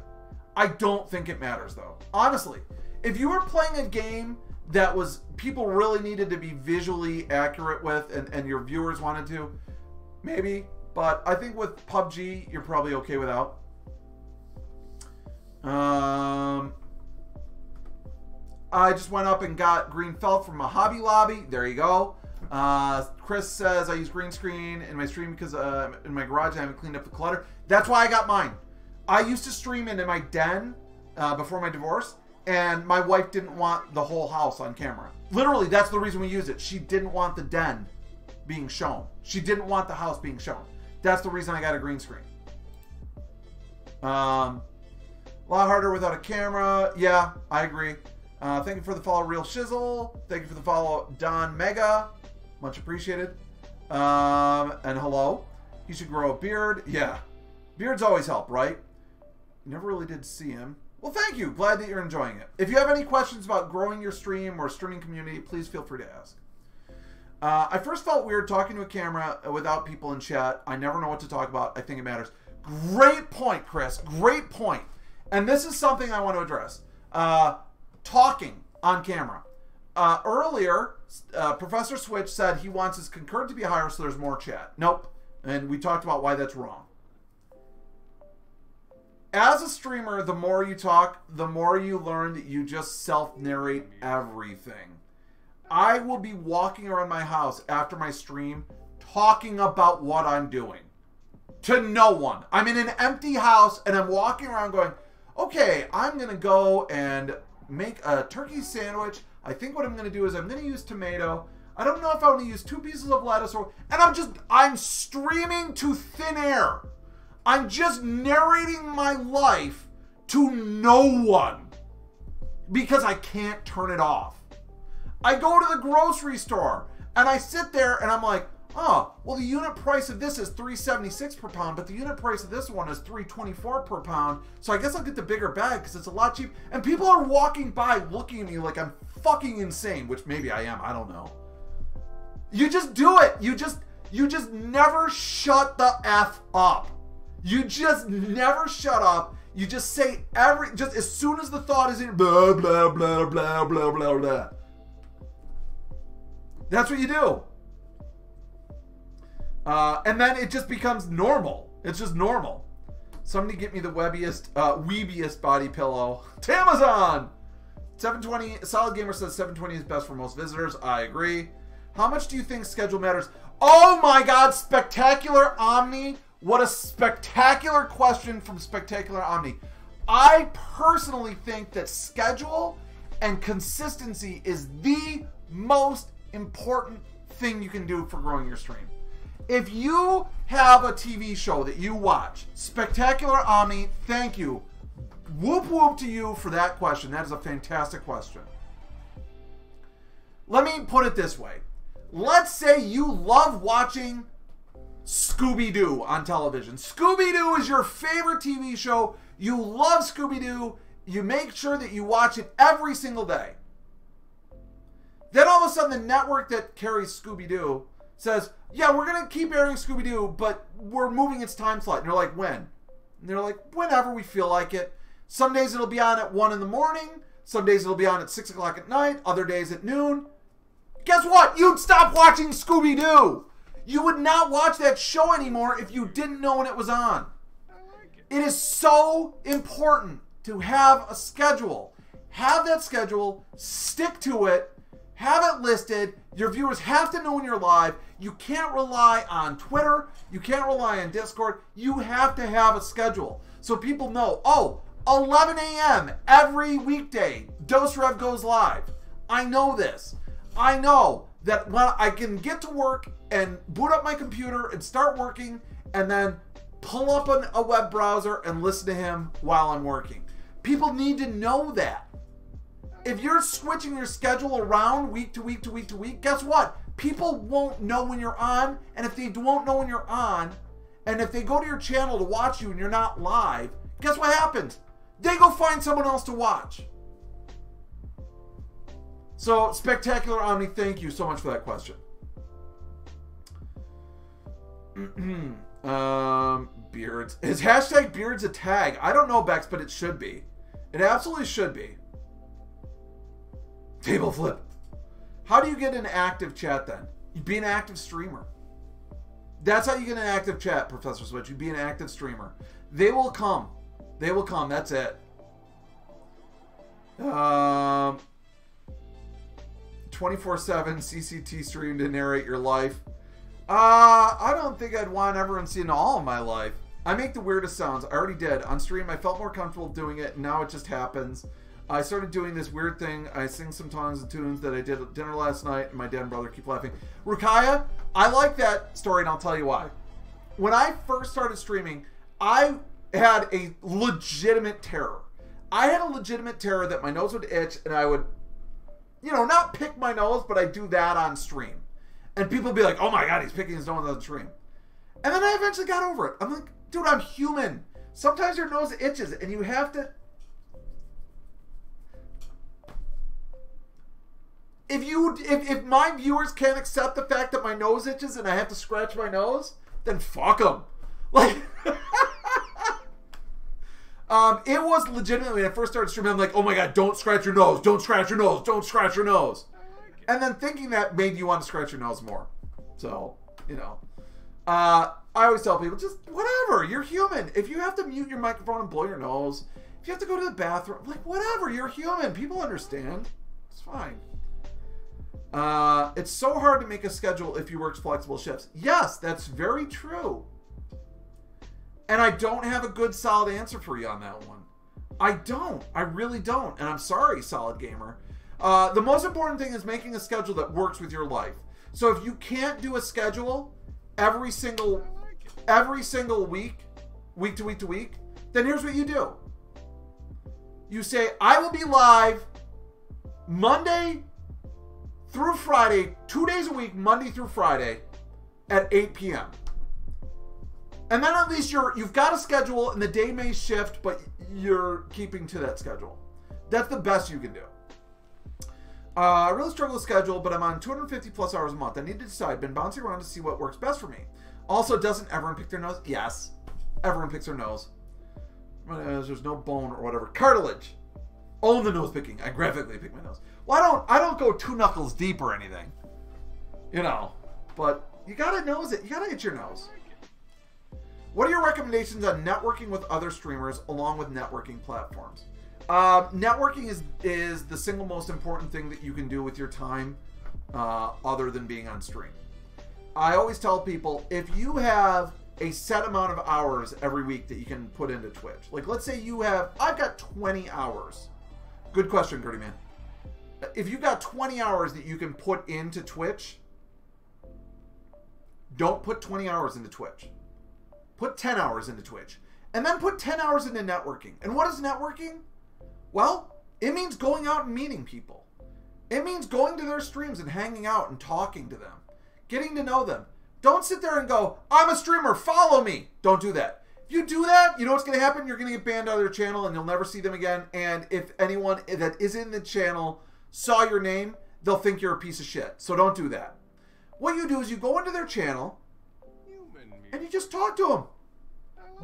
[SPEAKER 1] I don't think it matters, though. Honestly, if you were playing a game that was people really needed to be visually accurate with, and your viewers wanted to, maybe. But I think with PUBG, you're probably okay without. I just went up and got green felt from a Hobby Lobby. There you go. Chris says I use green screen in my stream because in my garage I haven't cleaned up the clutter. That's why I got mine. I used to stream in my den before my divorce, And my wife didn't want the whole house on camera. Literally, that's the reason we use it. She didn't want the den being shown. She didn't want the house being shown. That's the reason I got a green screen. A lot harder without a camera. Yeah, I agree. Thank you for the follow, Real Shizzle. Thank you for the follow, Don Mega. Much appreciated. And hello. You should grow a beard. Yeah. Beards always help, right? Never really did see him. Well, thank you. Glad that you're enjoying it. If you have any questions about growing your stream or streaming community, please feel free to ask. I first felt weird talking to a camera without people in chat. I never know what to talk about. I think it matters. Great point, Chris. Great point. And this is something I want to address. Talking on camera. Earlier, Professor Switch said he wants his concurrent to be higher so there's more chat. Nope. And we talked about why that's wrong. As a streamer, the more you talk, the more you learn that you just self-narrate everything. I will be walking around my house after my stream talking about what I'm doing. To no one. I'm in an empty house and I'm walking around going, okay, I'm going to go and make a turkey sandwich. I think what I'm going to do is I'm going to use tomato. I don't know if I want to use 2 pieces of lettuce or... And I'm streaming to thin air. I'm just narrating my life to no one because I can't turn it off. I go to the grocery store and I sit there and I'm like, oh, well, the unit price of this is $3.76 per pound, but the unit price of this one is $3.24 per pound. So I guess I'll get the bigger bag because it's a lot cheaper. And people are walking by looking at me like I'm fucking insane, which maybe I am. I don't know. You just do it. You just never shut the F up. You just never shut up. You just say just as soon as the thought is in, blah, blah, blah, blah, blah, blah, blah. That's what you do. And then it just becomes normal. It's just normal. Somebody get me the weebiest body pillow. Tamazon! 720, Solid Gamer says 720 is best for most visitors. I agree. How much do you think schedule matters? Oh my God, Spectacular Omni. What a spectacular question from Spectacular Omni. I personally think that schedule and consistency is the most important thing you can do for growing your stream. If you have a TV show that you watch, Spectacular Omni, thank you. Whoop whoop to you for that question. That is a fantastic question. Let me put it this way. Let's say you love watching Scooby-Doo on television. Scooby-Doo is your favorite TV show. You love Scooby-Doo. You make sure that you watch it every single day. Then all of a sudden the network that carries Scooby-Doo says, yeah, we're going to keep airing Scooby-Doo, but we're moving its time slot. And you're like, when? And they're like, whenever we feel like it. Some days it'll be on at 1 in the morning. Some days it'll be on at 6 o'clock at night. Other days at noon. Guess what? You'd stop watching Scooby-Doo. You would not watch that show anymore if you didn't know when it was on. It is so important to have a schedule. Have that schedule, stick to it, have it listed. Your viewers have to know when you're live. You can't rely on Twitter. You can't rely on Discord. You have to have a schedule so people know, oh, 11 a.m. every weekday, Dose Rev goes live. I know this. I know that when I can get to work and boot up my computer and start working and then pull up a web browser and listen to him while I'm working. People need to know that. If you're switching your schedule around week to week to week to week, guess what? People won't know when you're on, and if they won't know when you're on, and if they go to your channel to watch you and you're not live, guess what happens? They go find someone else to watch. So, Spectacular Omni, thank you so much for that question. Beards. Is hashtag beards a tag? I don't know, Bex, but it should be. It absolutely should be. Table flip. How do you get an active chat then? You be an active streamer. That's how you get an active chat, Professor Switch. You be an active streamer. They will come. They will come. That's it. 24/7 CCT stream to narrate your life. I don't think I'd want everyone seeing all of my life. I make the weirdest sounds. I already did. On stream, I felt more comfortable doing it, and now it just happens. I started doing this weird thing. I sing some songs and tunes that I did at dinner last night, and my dad and brother keep laughing. Rukaya, I like that story, and I'll tell you why. When I first started streaming, I had a legitimate terror. I had a legitimate terror that my nose would itch, and I would, you know, not pick my nose, but I do that on stream. And people would be like, oh my God, he's picking his nose on stream. And then I eventually got over it. I'm like, dude, I'm human. Sometimes your nose itches, and you have to... If my viewers can't accept the fact that my nose itches and I have to scratch my nose, then fuck them. Like, it was legitimately, when I first started streaming, I'm like, oh my God, don't scratch your nose, don't scratch your nose, don't scratch your nose. And then thinking that made you want to scratch your nose more. So, you know. I always tell people, just whatever, you're human. If you have to mute your microphone and blow your nose, if you have to go to the bathroom, like whatever, you're human. People understand. It's fine. It's so hard to make a schedule if you work flexible shifts. Yes, that's very true. And I don't have a good solid answer for you on that one. I don't. I really don't. And I'm sorry, Solid Gamer. The most important thing is making a schedule that works with your life. So if you can't do a schedule every single week, week to week to week, then here's what you do. You say, I will be live Monday through Friday, 2 days a week, Monday through Friday at 8 p.m. And then at least you've got a schedule, and the day may shift, but you're keeping to that schedule. That's the best you can do. I really struggle with schedule, but I'm on 250 plus hours a month. I need to decide. Been bouncing around to see what works best for me. Also, doesn't everyone pick their nose? Yes. Everyone picks their nose. There's no bone or whatever. Cartilage. Own the nose picking. I graphically pick my nose. Well, I don't go 2 knuckles deep or anything. You know. But you gotta nose it. You gotta hit your nose. What are your recommendations on networking with other streamers along with networking platforms? Networking is the single most important thing that you can do with your time other than being on stream. I always tell people, if you have a set amount of hours every week that you can put into Twitch, like let's say I've got 20 hours. Good question, Gertie Man. If you've got 20 hours that you can put into Twitch, don't put 20 hours into Twitch. Put 10 hours into Twitch. And then put 10 hours into networking. And what is networking? Well, it means going out and meeting people. It means going to their streams and hanging out and talking to them. Getting to know them. Don't sit there and go, I'm a streamer, follow me. Don't do that. If you do that, you know what's going to happen? You're going to get banned out of their channel and you'll never see them again. And if anyone that is in the channel saw your name, they'll think you're a piece of shit. So don't do that. What you do is you go into their channel and you just talk to them.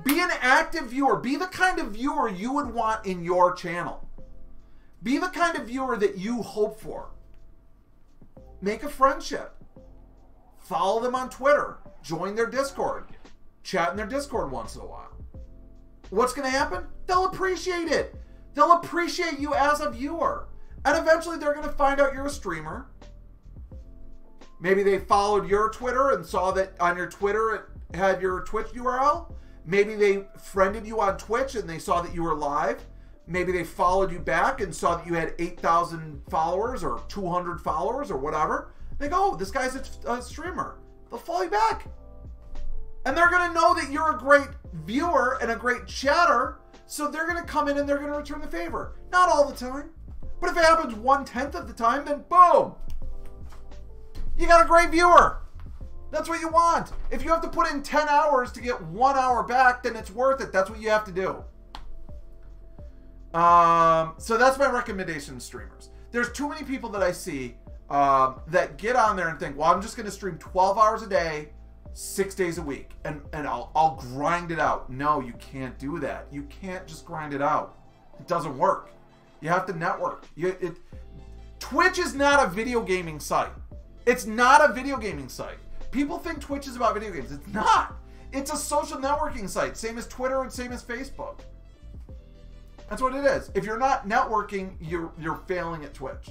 [SPEAKER 1] Be an active viewer. Be the kind of viewer you would want in your channel. Be the kind of viewer that you hope for. Make a friendship. Follow them on Twitter. Join their Discord. Chat in their Discord once in a while. What's going to happen? They'll appreciate it. They'll appreciate you as a viewer. And eventually they're going to find out you're a streamer. Maybe they followed your Twitter and saw that on your Twitter it had your Twitch URL. Maybe they friended you on Twitch and they saw that you were live. Maybe they followed you back and saw that you had 8,000 followers or 200 followers or whatever. They go, oh, this guy's a streamer. They'll follow you back. And they're going to know that you're a great viewer and a great chatter. So they're going to come in and they're going to return the favor. Not all the time. But if it happens 1/10 of the time, then boom. You got a great viewer. That's what you want. If you have to put in 10 hours to get 1 hour back, then it's worth it. That's what you have to do. So that's my recommendation to streamers. There's too many people that I see that get on there and think, well, I'm just going to stream 12 hours a day, 6 days a week, and I'll grind it out. No, you can't do that. You can't just grind it out. It doesn't work. You have to network. Twitch is not a video gaming site. It's not a video gaming site. People think Twitch is about video games. It's not. It's a social networking site. Same as Twitter and same as Facebook. That's what it is. If you're not networking, you're failing at Twitch.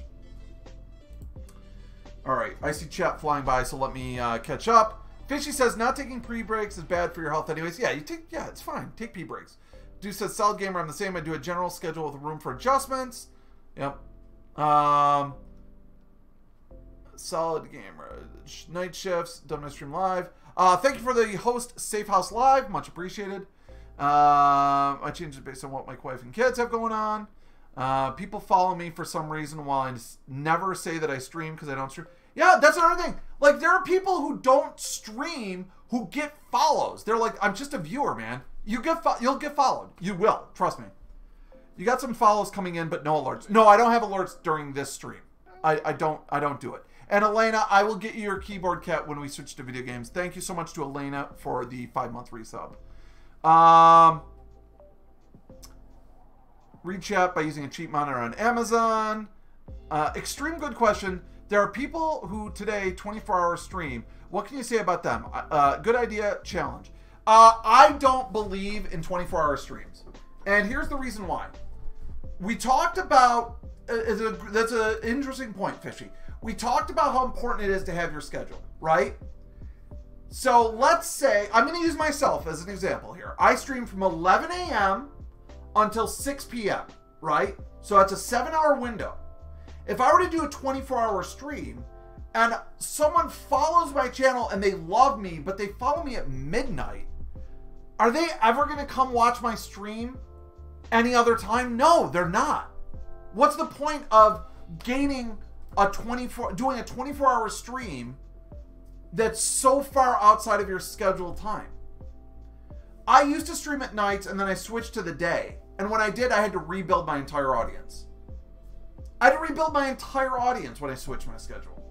[SPEAKER 1] All right. I see chat flying by, so let me catch up. Fishy says, not taking pre-breaks is bad for your health anyways. Yeah, it's fine. Take pee breaks. Dude says, Solid Gamer, I'm the same. I do a general schedule with room for adjustments. Yep. Solid gamer. Night shifts. Done my stream live. Thank you for the host, Safe House Live. Much appreciated. I changed it based on what my wife and kids have going on. People follow me for some reason while I never say that I stream because I don't stream. Yeah, that's another thing. Like, there are people who don't stream who get follows. They're like, I'm just a viewer, man. You'll get followed. You will. Trust me. You got some follows coming in, but no alerts. No, I don't have alerts during this stream. I don't do it. And Elena, I will get you your keyboard cat when we switch to video games. Thank you so much to Elena for the 5-month resub. Read chat by using a cheap monitor on Amazon. Extreme good question. There are people who today 24-hour stream. What can you say about them? Good idea, challenge. I don't believe in 24-hour streams. And here's the reason why. We talked about, that's an interesting point, Fishy. We talked about how important it is to have your schedule, right? So let's say, I'm going to use myself as an example here. I stream from 11 a.m. until 6 p.m., right? So that's a 7-hour window. If I were to do a 24-hour stream and someone follows my channel and they love me, but they follow me at midnight, are they ever going to come watch my stream any other time? No, they're not. What's the point of doing a 24-hour stream that's so far outside of your scheduled time? I used to stream at nights and then I switched to the day. And when I did, I had to rebuild my entire audience. I had to rebuild my entire audience when I switched my schedule.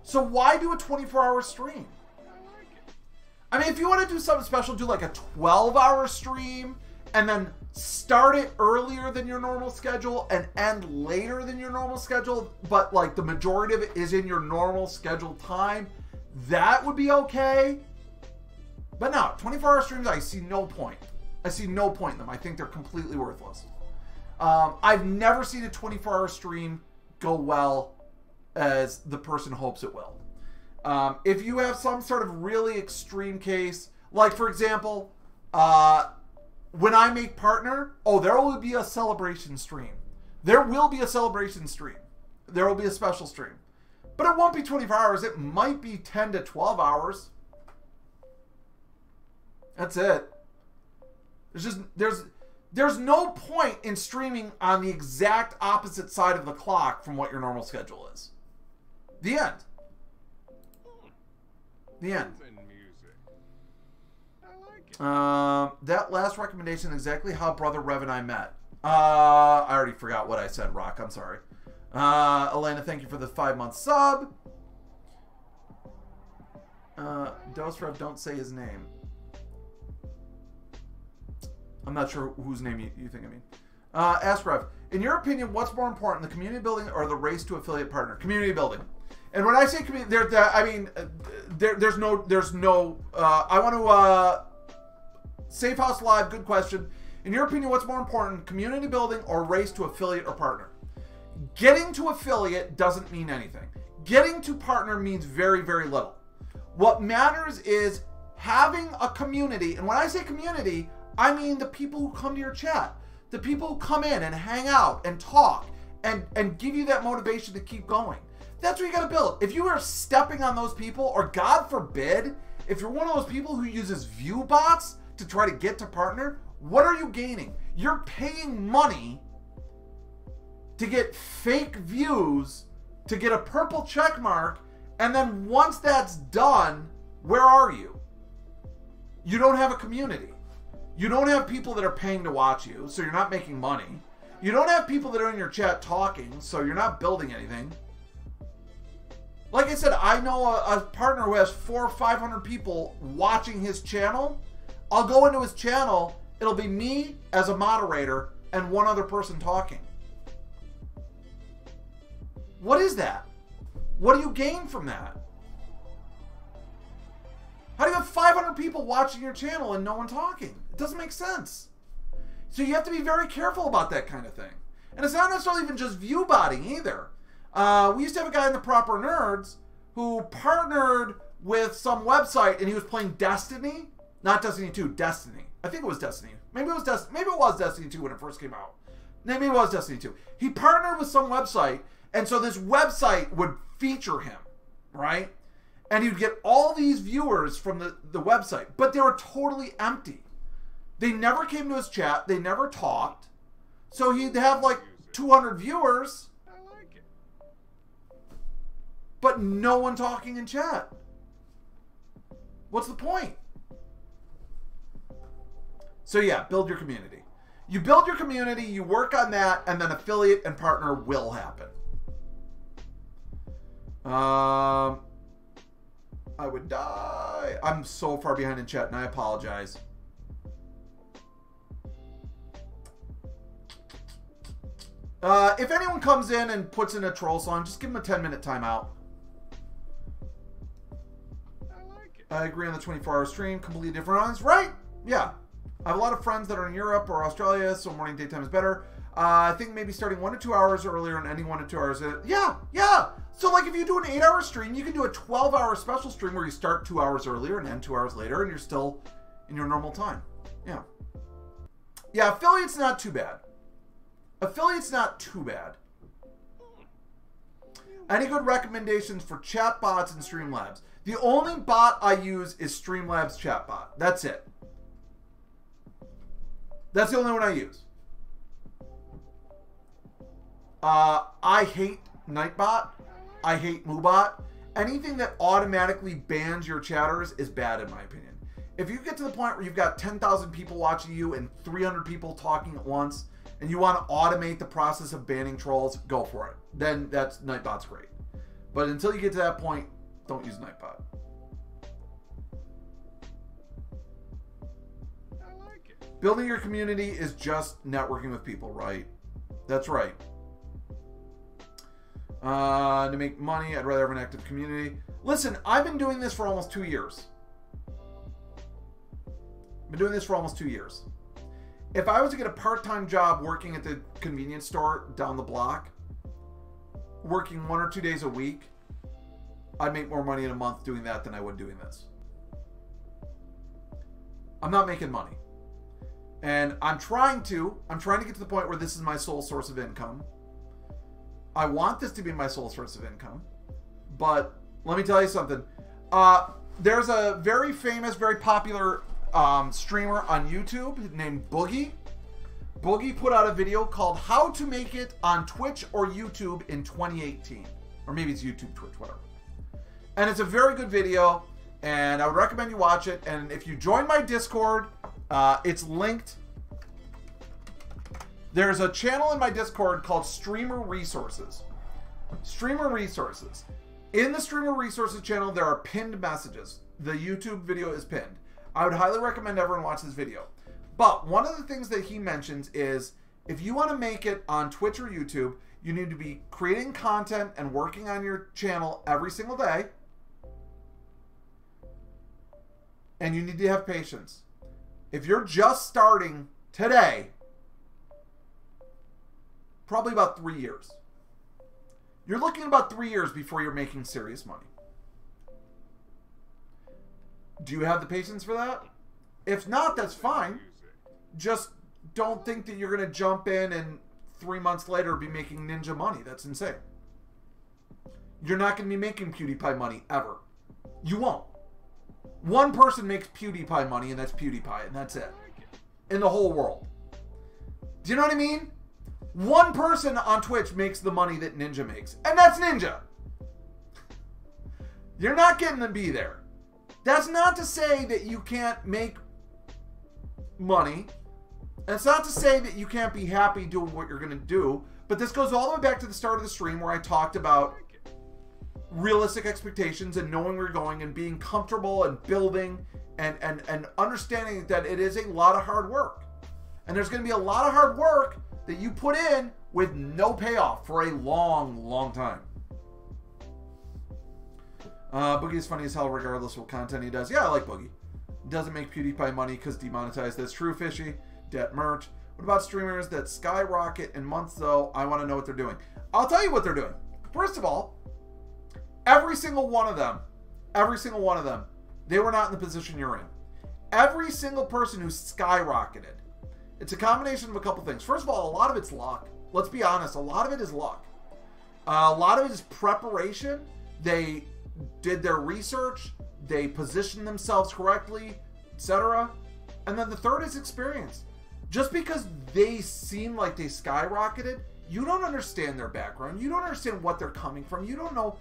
[SPEAKER 1] So why do a 24-hour stream? I mean, if you want to do something special, do like a 12-hour stream and then start it earlier than your normal schedule and end later than your normal schedule, but like the majority of it is in your normal scheduled time, that would be okay. But no, 24-hour streams, I see no point. I see no point in them. I think they're completely worthless. I've never seen a 24-hour stream go well as the person hopes it will. If you have some sort of really extreme case, like for example, when I make partner, there will be a celebration stream. There will be a celebration stream. There will be a special stream. But it won't be 24 hours. It might be 10 to 12 hours. That's it. There's no point in streaming on the exact opposite side of the clock from what your normal schedule is. The end. The end. That last recommendation, exactly how Brother Rev and I met. I already forgot what I said, Rock. I'm sorry. Elena, thank you for the 5-month sub. Dose Rev, don't say his name. I'm not sure whose name you think I mean. Ask Rev, in your opinion, what's more important, the community building or the race to affiliate partner? Community building. And when I say community, there's no. I want to. Safe House Live, good question. In your opinion, what's more important, community building or race to affiliate or partner? Getting to affiliate doesn't mean anything. Getting to partner means very, very little. What matters is having a community. And when I say community, I mean the people who come to your chat. The people who come in and hang out and talk and give you that motivation to keep going. That's what you got to build. If you are stepping on those people, or God forbid, if you're one of those people who uses view bots to try to get to partner, what are you gaining? You're paying money to get fake views, to get a purple check mark, and then once that's done, where are you? You don't have a community. You don't have people that are paying to watch you, so you're not making money. You don't have people that are in your chat talking, so you're not building anything. Like I said, I know a partner who has 400 or 500 people watching his channel. I'll go into his channel. It'll be me as a moderator and one other person talking. What is that? What do you gain from that? How do you have 500 people watching your channel and no one talking? It doesn't make sense. So you have to be very careful about that kind of thing. And it's not necessarily even just view botting either. We used to have a guy in the Proper Nerds who partnered with some website and he was playing Destiny. Not Destiny 2, Destiny. I think it was Destiny. Maybe it was Destiny 2 when it first came out. Maybe it was Destiny 2. He partnered with some website, and so this website would feature him, right? And he'd get all these viewers from the website, but they were totally empty. They never came to his chat. They never talked. So he'd have like 200 viewers,
[SPEAKER 2] I like it.
[SPEAKER 1] but no one talking in chat. What's the point? So yeah, build your community. You build your community, you work on that, and then affiliate and partner will happen. I would die. I'm so far behind in chat, and I apologize. If anyone comes in and puts in a troll song, just give them a 10-minute timeout.
[SPEAKER 2] I like it.
[SPEAKER 1] I agree on the 24-hour stream. Completely different audience. Right? Yeah. I have a lot of friends that are in Europe or Australia, so morning, daytime is better. I think maybe starting 1 to 2 hours earlier and ending 1 to 2 hours. Yeah. So like if you do an 8-hour stream, you can do a 12-hour special stream where you start 2 hours earlier and end 2 hours later, and you're still in your normal time. Yeah. Yeah, affiliate's not too bad. Affiliate's not too bad. Any good recommendations for chat bots and Streamlabs? The only bot I use is Streamlabs chatbot. That's it. That's the only one I use. I hate Nightbot. I hate Moobot. Anything that automatically bans your chatters is bad in my opinion. If you get to the point where you've got 10,000 people watching you and 300 people talking at once, and you want to automate the process of banning trolls, go for it. Then that's Nightbot's great. But until you get to that point, don't use Nightbot.
[SPEAKER 2] I like it.
[SPEAKER 1] Building your community is just networking with people, right? That's right. To make money, I'd rather have an active community. Listen, I've been doing this for almost 2 years. If I was to get a part-time job working at the convenience store down the block, working 1 or 2 days a week, I'd make more money in a month doing that than I would doing this. I'm not making money. And I'm trying to get to the point where this is my sole source of income. I want this to be my sole source of income. But let me tell you something. There's a very famous, very popular streamer on YouTube named Boogie. Boogie put out a video called How to Make It on Twitch or YouTube in 2018. Or maybe it's YouTube, Twitch, whatever. And it's a very good video, and I would recommend you watch it. And if you join my Discord, it's linked. There's a channel in my Discord called Streamer Resources. Streamer Resources. In the Streamer Resources channel, there are pinned messages. The YouTube video is pinned. I would highly recommend everyone watch this video. But one of the things that he mentions is if you want to make it on Twitch or YouTube, you need to be creating content and working on your channel every single day. And you need to have patience. If you're just starting today, probably about 3 years. You're looking at about 3 years before you're making serious money. Do you have the patience for that? If not, that's fine. Just don't think that you're going to jump in and 3 months later be making ninja money. That's insane. You're not going to be making PewDiePie money ever. You won't. One person makes PewDiePie money, and that's PewDiePie, and that's it. In the whole world. Do you know what I mean? One person on Twitch makes the money that Ninja makes, and that's Ninja. You're not getting to be there. That's not to say that you can't make money. And it's not to say that you can't be happy doing what you're going to do. But this goes all the way back to the start of the stream where I talked about realistic expectations and knowing where you're going and being comfortable and building and understanding that it is a lot of hard work. And there's going to be a lot of hard work that you put in with no payoff for a long, long time. Boogie is funny as hell regardless of what content he does. Yeah, I like Boogie. Doesn't make PewDiePie money because demonetized. That's true, Fishy. Debt merch. What about streamers that skyrocket in months though? I want to know what they're doing. I'll tell you what they're doing. First of all, every single one of them, they were not in the position you're in. Every single person who skyrocketed It's a combination of a couple things. First of all, a lot of it's luck. Let's be honest. A lot of it is luck. A lot of it is preparation. They did their research. They positioned themselves correctly, etc. And then the third is experience. Just because they seem like they skyrocketed, you don't understand their background. You don't understand what they're coming from. You don't know.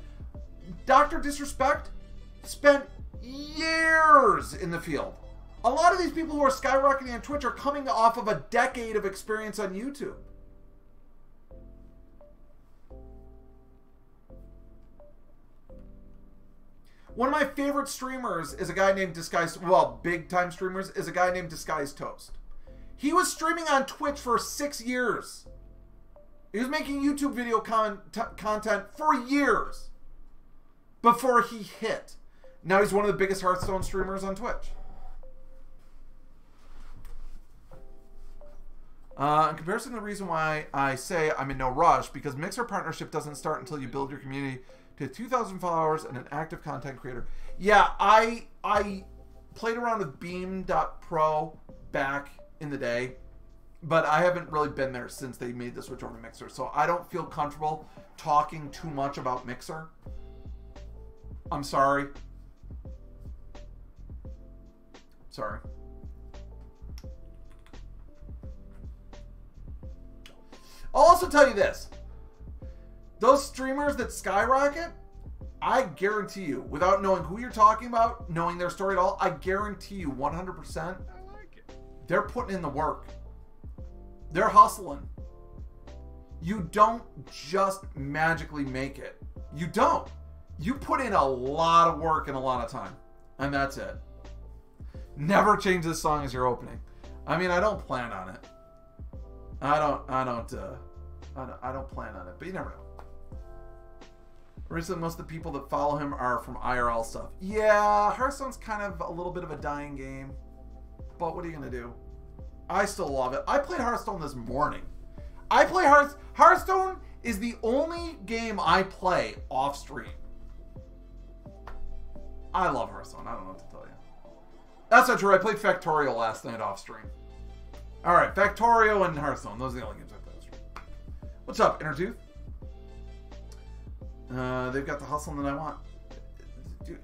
[SPEAKER 1] Dr. Disrespect spent years in the field. A lot of these people who are skyrocketing on Twitch are coming off of a decade of experience on YouTube. One of my favorite streamers is a guy named Disguised, well, big time streamers, is a guy named Disguised Toast. He was streaming on Twitch for 6 years. He was making YouTube video content for years before he hit. Now he's one of the biggest Hearthstone streamers on Twitch. In comparison to the reason why I say I'm in no rush, because Mixer partnership doesn't start until you build your community to 2,000 followers and an active content creator. Yeah, I played around with Beam.pro back in the day, but I haven't really been there since they made the switch over to Mixer, so I don't feel comfortable talking too much about Mixer. I'm sorry. Sorry. I'll also tell you this. Those streamers that skyrocket, I guarantee you, without knowing who you're talking about, knowing their story at all, I guarantee you 100%,
[SPEAKER 2] I like it.
[SPEAKER 1] they're putting in the work. They're hustling. You don't just magically make it. You don't. You put in a lot of work and a lot of time. And that's it. Never change this song as your opening. I mean, I don't plan on it. I don't plan on it, but you never know. Recently, most of the people that follow him are from IRL stuff. Yeah, Hearthstone's kind of a little bit of a dying game, but what are you gonna do? I still love it. I played Hearthstone this morning. I play Hearthstone is the only game I play off stream. I love Hearthstone. I don't know what to tell you. That's not true. I played Factorio last night off stream. All right, Factorio and Hearthstone. Those are the only games I play off stream. What's up, Innertooth? They've got the hustle that I want. Dude,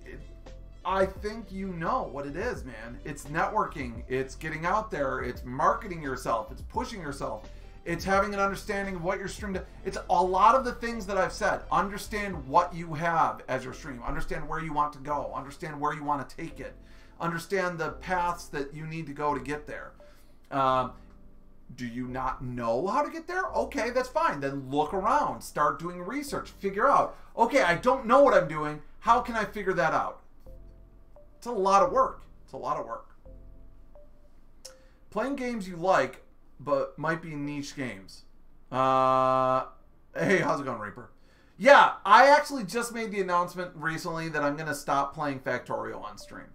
[SPEAKER 1] I think you know what it is, man. It's networking. It's getting out there. It's marketing yourself. It's pushing yourself. It's having an understanding of what your stream does. It's a lot of the things that I've said. Understand what you have as your stream. Understand where you want to go. Understand where you want to take it. Understand the paths that you need to go to get there. Do you not know how to get there? Okay, that's fine. Then look around. Start doing research. Figure out. Okay, I don't know what I'm doing. How can I figure that out? It's a lot of work. It's a lot of work. Playing games you like, but might be niche games. Hey, how's it going, Reaper? Yeah, I actually just made the announcement recently that I'm going to stop playing Factorio on stream.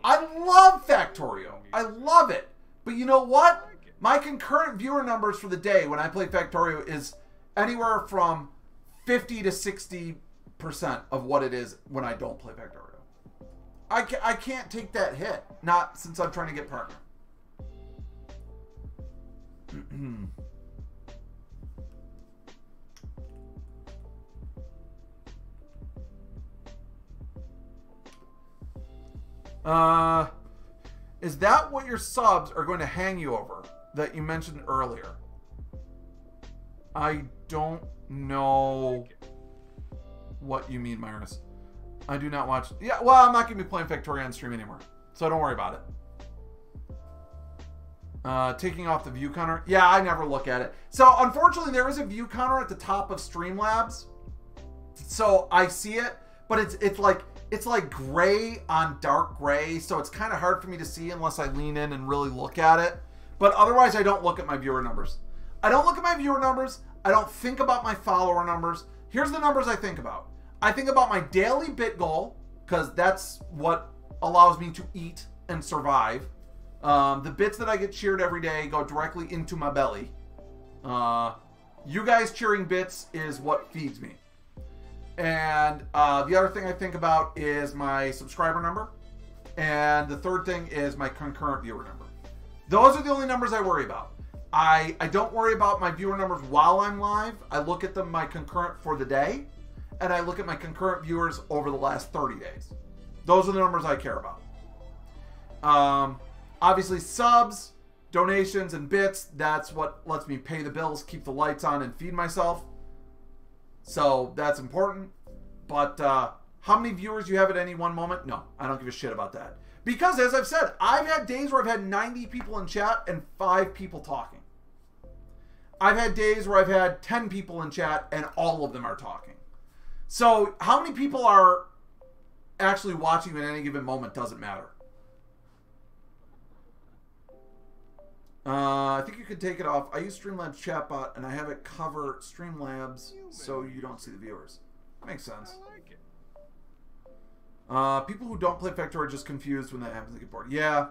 [SPEAKER 1] I love Factorio. I love it. But you know what? My concurrent viewer numbers for the day when I play Factorio is anywhere from 50 to 60% of what it is when I don't play Factorio. I can't take that hit. Not since I'm trying to get partner. Is that what your subs are going to hang you over that you mentioned earlier? I don't know what you mean, Myris. I do not watch. Yeah, well, I'm not going to be playing Factorio on stream anymore, so don't worry about it. Taking off the view counter. Yeah, I never look at it. So, unfortunately, there is a view counter at the top of Streamlabs. So, I see it, but it's like gray on dark gray, so it's kind of hard for me to see unless I lean in and really look at it. But otherwise, I don't look at my viewer numbers. I don't look at my viewer numbers. I don't think about my follower numbers. Here's the numbers I think about. I think about my daily bit goal, because that's what allows me to eat and survive. The bits that I get cheered every day go directly into my belly. You guys cheering bits is what feeds me. And the other thing I think about is my subscriber number. And the third thing is my concurrent viewer number. Those are the only numbers I worry about. I don't worry about my viewer numbers while I'm live. I look at them, my concurrent for the day, and I look at my concurrent viewers over the last 30 days. Those are the numbers I care about. Obviously, subs, donations, and bits, that's what lets me pay the bills, keep the lights on, and feed myself. So that's important. But how many viewers you have at any one moment? No, I don't give a shit about that. Because, as I've said, I've had days where I've had 90 people in chat and 5 people talking. I've had days where I've had 10 people in chat and all of them are talking. So how many people are actually watching at any given moment doesn't matter. I think you could take it off. I use Streamlabs chatbot and I have it cover Streamlabs so you don't see the viewers. Makes sense.
[SPEAKER 2] I like it.
[SPEAKER 1] People who don't play Factorio are just confused when that happens. They get bored. Yeah.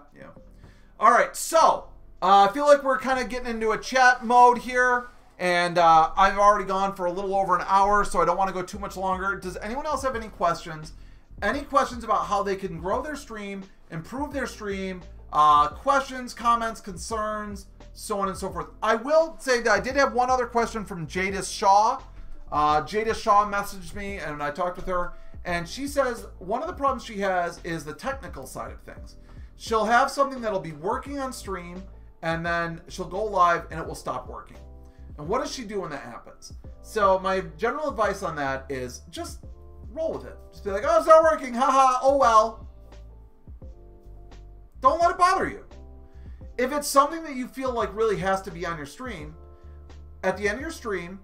[SPEAKER 1] All right, so I feel like we're kind of getting into a chat mode here, and I've already gone for a little over an hour, so I don't want to go too much longer. Does anyone else have any questions? Any questions about how they can grow their stream, improve their stream, questions, comments, concerns, so on and so forth? I will say that I did have one other question from Jadis Shaw. Jadis Shaw messaged me, and I talked with her, and she says one of the problems she has is the technical side of things. She'll have something that'll be working on stream, and then she'll go live and it will stop working. And what does she do when that happens? So my general advice on that is just roll with it. Just be like, oh, it's not working, haha, oh well. Don't let it bother you. If it's something that you feel like really has to be on your stream, at the end of your stream,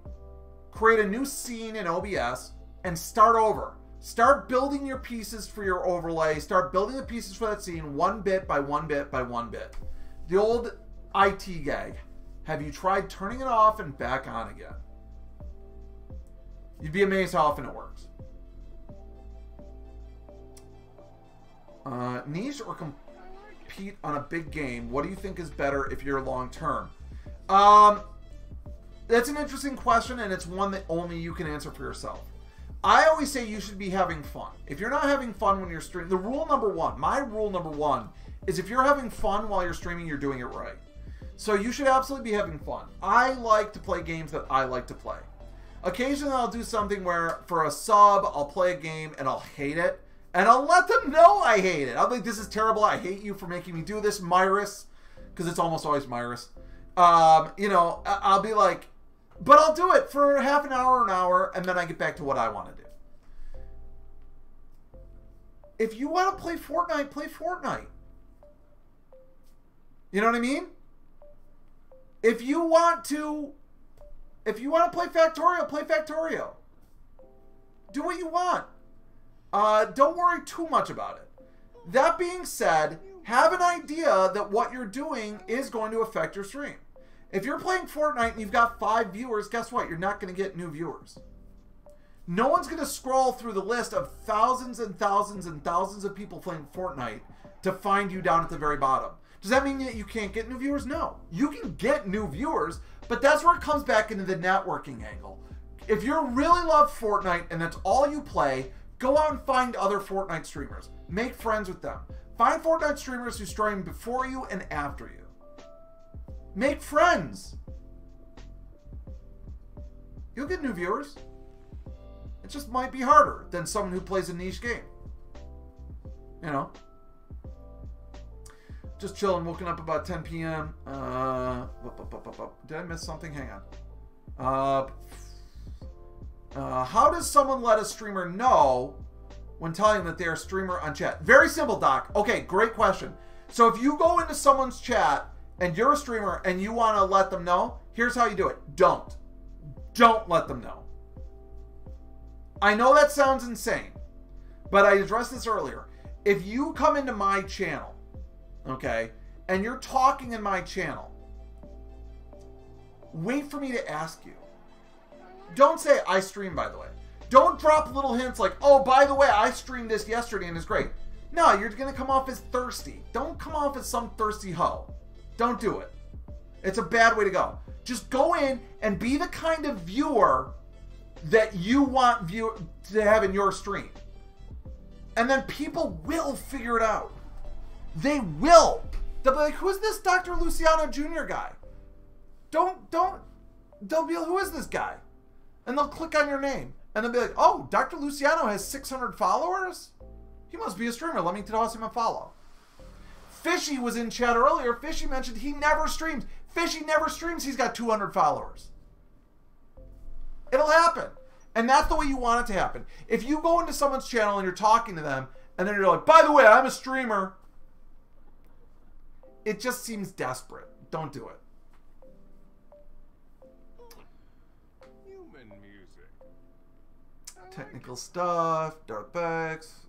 [SPEAKER 1] create a new scene in OBS and start over. Start building your pieces for your overlay. Start building the pieces for that scene 1 bit by 1 bit by 1 bit. The old IT gag. Have you tried turning it off and back on again? You'd be amazed how often it works. Niche or compete on a big game? What do you think is better if you're long term? That's an interesting question, and it's one that only you can answer for yourself. I always say you should be having fun. If you're not having fun when you're streaming, the rule number one, my rule number one, is if you're having fun while you're streaming, you're doing it right. So you should absolutely be having fun. I like to play games that I like to play. Occasionally I'll do something where for a sub, I'll play a game and I'll hate it. And I'll let them know I hate it. I'll be like, this is terrible. I hate you for making me do this, Myrus. Because it's almost always Myrus. You know, I'll be like, but I'll do it for half an hour, and then I get back to what I want to do. If you want to play Fortnite, play Fortnite. You know what I mean? If you want to play Factorio, play Factorio. Do what you want. Don't worry too much about it. That being said, have an idea that what you're doing is going to affect your stream. If you're playing Fortnite and you've got 5 viewers, guess what? You're not going to get new viewers. No one's going to scroll through the list of thousands and thousands and thousands of people playing Fortnite to find you down at the very bottom. Does that mean that you can't get new viewers? No. You can get new viewers, but that's where it comes back into the networking angle. If you really love Fortnite and that's all you play, go out and find other Fortnite streamers. Make friends with them. Find Fortnite streamers who stream before you and after you. Make friends. You'll get new viewers. It just might be harder than someone who plays a niche game. You know. Just chilling, woken up about 10 p.m. Did I miss something? Hang on. How does someone let a streamer know when telling them that they're a streamer on chat? Very simple, Doc. Okay, great question. So if you go into someone's chat and you're a streamer and you want to let them know, here's how you do it. Don't let them know. I know that sounds insane, but I addressed this earlier. If you come into my channel, okay, and you're talking in my channel, wait for me to ask you. Don't say, I stream, by the way. Don't drop little hints like, oh, by the way, I streamed this yesterday and it's great. No, you're going to come off as thirsty. Don't come off as some thirsty hoe. Don't do it. It's a bad way to go. Just go in and be the kind of viewer that you want to have in your stream. And then people will figure it out. They will They'll be like, who's this Dr. Luciano Jr. guy? They'll be like, who is this guy? And they'll click on your name. And they'll be like, oh, Dr. Luciano has 600 followers? He must be a streamer. Let me toss him a follow. Fishy was in chat earlier. Fishy mentioned he never streams. Fishy never streams. He's got 200 followers. It'll happen. And that's the way you want it to happen. If you go into someone's channel and you're talking to them, and then you're like, by the way, I'm a streamer. It just seems desperate. Don't do it.
[SPEAKER 2] Human music.
[SPEAKER 1] Technical stuff. Darth Bex.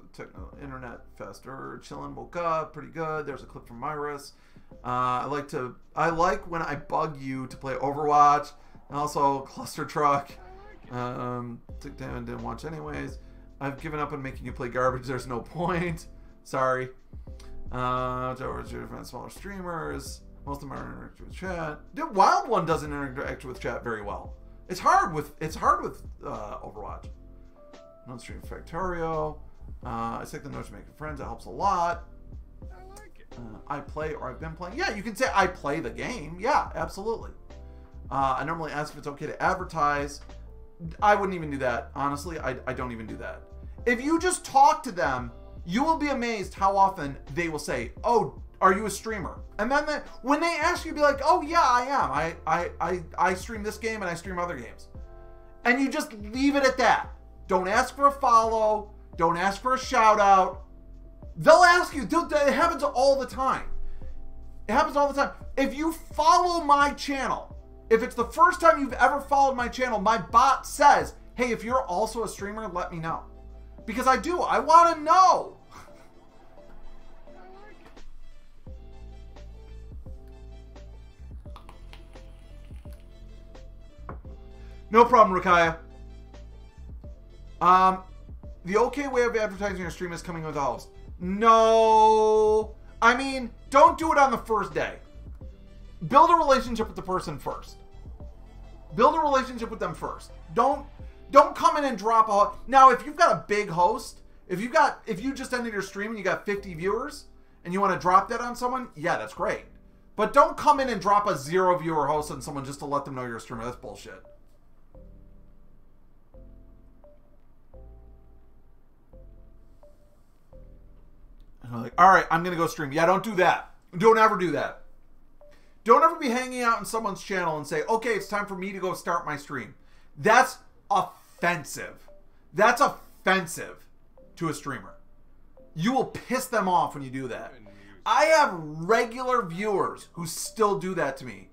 [SPEAKER 1] Internet faster. Chillin'. Woke up. Pretty good. There's a clip from Myris. I like when I bug you to play Overwatch. And also Cluster Truck. Took down and didn't watch anyways. I've given up on making you play garbage. There's no point. Sorry. Smaller streamers. Most of them are interacting with chat. Dude, Wild One doesn't interact with chat very well. It's hard with Overwatch. Non-stream Factorio. I take the notes to making friends. That helps a lot.
[SPEAKER 2] I like it.
[SPEAKER 1] I play or I've been playing. Yeah, you can say I play the game. Yeah, absolutely. I normally ask if it's okay to advertise. I wouldn't even do that. Honestly, I don't even do that. If you just talk to them, you will be amazed how often they will say, oh, are you a streamer? And then when they ask you, be like, oh yeah, I am. I stream this game and I stream other games. And you just leave it at that. Don't ask for a follow. Don't ask for a shout out. They'll ask you. It happens all the time. It happens all the time. If you follow my channel, if it's the first time you've ever followed my channel, my bot says, hey, if you're also a streamer, let me know. Because I do. I want to know.
[SPEAKER 2] I like it.
[SPEAKER 1] No problem, Rakaya. The okay way of advertising your stream is coming with a host. No. I mean, don't do it on the first day. Build a relationship with the person first. Build a relationship with them first. Don't come in and drop a... Now, if you've got a big host, if you just ended your stream and you got 50 viewers and you want to drop that on someone, yeah, that's great. But don't come in and drop a 0 viewer host on someone just to let them know you're a streamer. That's bullshit. And I'm like, all right, I'm going to go stream. Yeah, don't do that. Don't ever do that. Don't ever be hanging out in someone's channel and say, okay, it's time for me to go start my stream. That's offensive. That's offensive to a streamer. You will piss them off when you do that. I have regular viewers who still do that to me.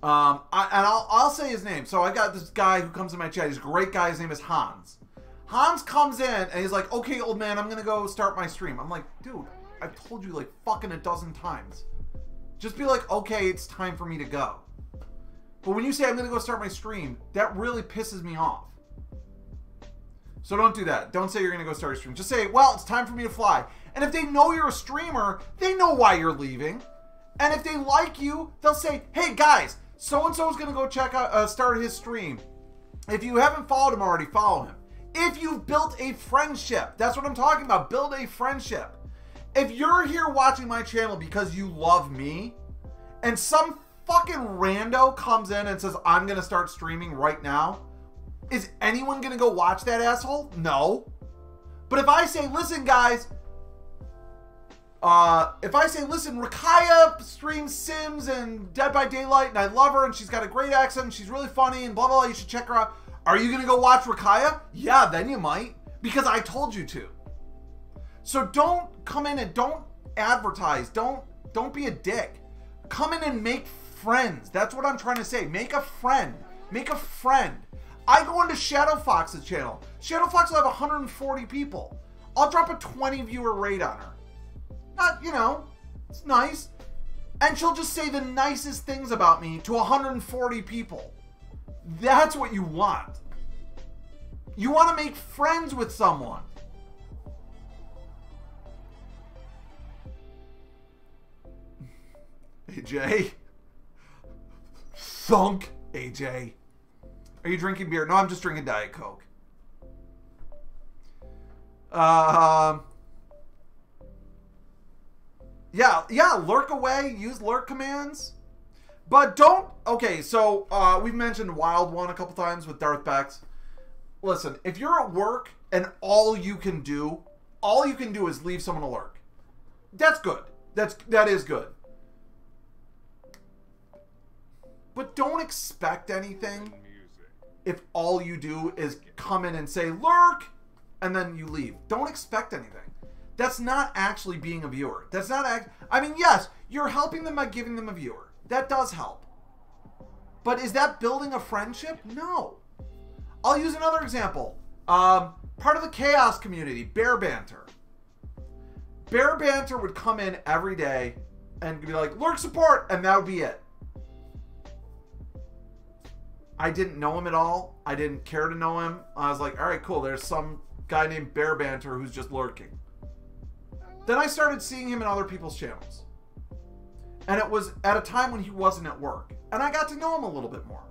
[SPEAKER 1] I'll say his name. So I got this guy who comes in my chat. He's a great guy. His name is Hans. Hans comes in and he's like, okay, old man, I'm going to go start my stream. I'm like, dude, I've told you like fucking a dozen times. Just be like, okay, it's time for me to go. But when you say I'm going to go start my stream, that really pisses me off. So don't do that. Don't say you're going to go start a stream. Just say, well, it's time for me to fly. And if they know you're a streamer, they know why you're leaving. And if they like you, they'll say, hey, guys, so-and-so is going to go check out, start his stream. If you haven't followed him already, follow him. If you've built a friendship, that's what I'm talking about. Build a friendship. If you're here watching my channel because you love me, and some fucking rando comes in and says, I'm going to start streaming right now, is anyone going to go watch that asshole? No. But if I say, listen, guys, listen, Rakaya streams Sims and Dead by Daylight, and I love her, and she's got a great accent, and she's really funny, and blah, blah, blah, you should check her out. Are you going to go watch Rakaya? Yeah, then you might, because I told you to. So don't come in and don't advertise. Don't be a dick. Come in and make friends. That's what I'm trying to say. Make a friend. Make a friend. I go into Shadow Fox's channel. Shadow Fox will have 140 people. I'll drop a 20 viewer rate on her. Not, you know, it's nice. And she'll just say the nicest things about me to 140 people. That's what you want. You want to make friends with someone. AJ. Thunk, AJ. Are you drinking beer? No, I'm just drinking Diet Coke. Yeah, lurk away, use lurk commands. But don't... Okay, so we've mentioned Wild One a couple times with Darth Bex. Listen, if you're at work and all you can do is leave someone a lurk. That's good. That is good. But don't expect anything if all you do is come in and say, lurk, and then you leave. Don't expect anything. That's not actually being a viewer. That's not... I mean, yes, you're helping them by giving them a viewer. That does help. But is that building a friendship? No. I'll use another example. Part of the Chaos community, Bear Banter. Bear Banter would come in every day and be like, lurk support, and that would be it. I didn't know him at all. I didn't care to know him. I was like, all right, cool. There's some guy named Bear Banter who's just lurking. Then I started seeing him in other people's channels. And it was at a time when he wasn't at work. And I got to know him a little bit more.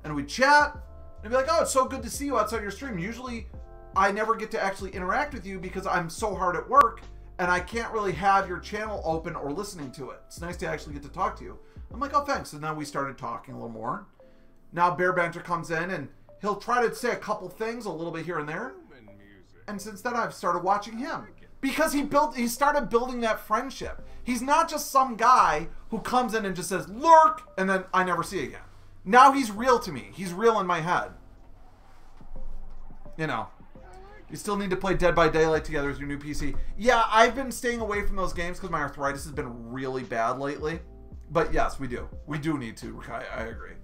[SPEAKER 1] And we'd chat and be like, oh, it's so good to see you outside your stream. Usually I never get to actually interact with you because I'm so hard at work and I can't really have your channel open or listening to it. It's nice to actually get to talk to you. I'm like, oh, thanks. And then we started talking a little more. Now Bear Banter comes in and he'll try to say a couple things a little bit here and there. And since then I've started watching him. Because he started building that friendship. He's not just some guy who comes in and just says, lurk, and then I never see again. Now he's real to me. He's real in my head. You know. You still need to play Dead by Daylight together with your new PC. Yeah, I've been staying away from those games because my arthritis has been really bad lately. But yes, we do. We do need to, Rakai. I agree.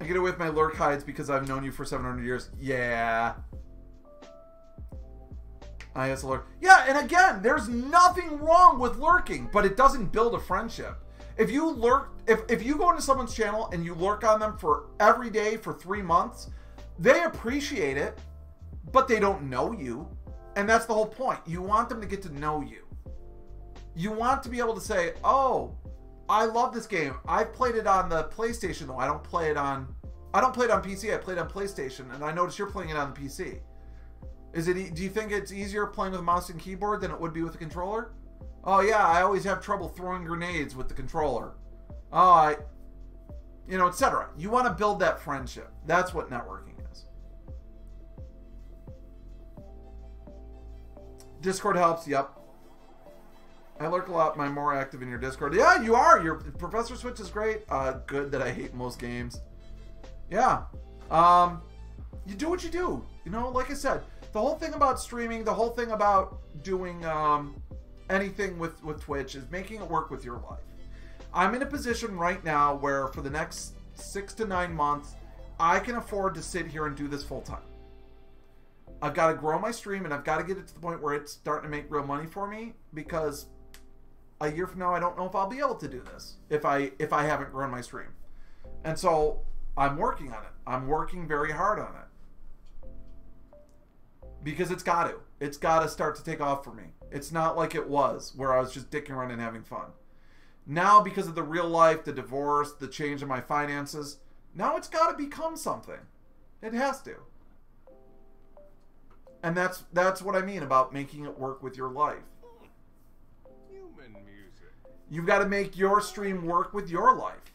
[SPEAKER 1] I get away with my lurk hides because I've known you for 700 years. Yeah. ISLR. Yeah, and again, there's nothing wrong with lurking, but it doesn't build a friendship. If you lurk, if you go into someone's channel and you lurk on them for every day for 3 months, they appreciate it, but they don't know you. And that's the whole point. You want them to get to know you. You want to be able to say, oh, I love this game. I've played it on the PlayStation, though. I don't play it on PC. I played it on PlayStation, and I noticed you're playing it on the PC. Do you think it's easier playing with a mouse and keyboard than it would be with a controller? Oh yeah, I always have trouble throwing grenades with the controller. Oh, etc. You want to build that friendship. That's what networking is. Discord helps. Yep. I lurk a lot. I'm more active in your Discord. Yeah, you are. Your Professor Switch is great. Good that I hate most games. Yeah. You do what you do. You know, like I said, the whole thing about streaming, the whole thing about doing anything with Twitch is making it work with your life. I'm in a position right now where for the next 6 to 9 months, I can afford to sit here and do this full time. I've got to grow my stream and I've got to get it to the point where it's starting to make real money for me, because a year from now, I don't know if I'll be able to do this if I haven't grown my stream. And so I'm working on it. I'm working very hard on it. Because it's got to. It's got to start to take off for me. It's not like it was, where I was just dicking around and having fun. Now, because of the real life, the divorce, the change in my finances, now it's got to become something. It has to. And that's what I mean about making it work with your life.
[SPEAKER 2] Human music.
[SPEAKER 1] You've got to make your stream work with your life.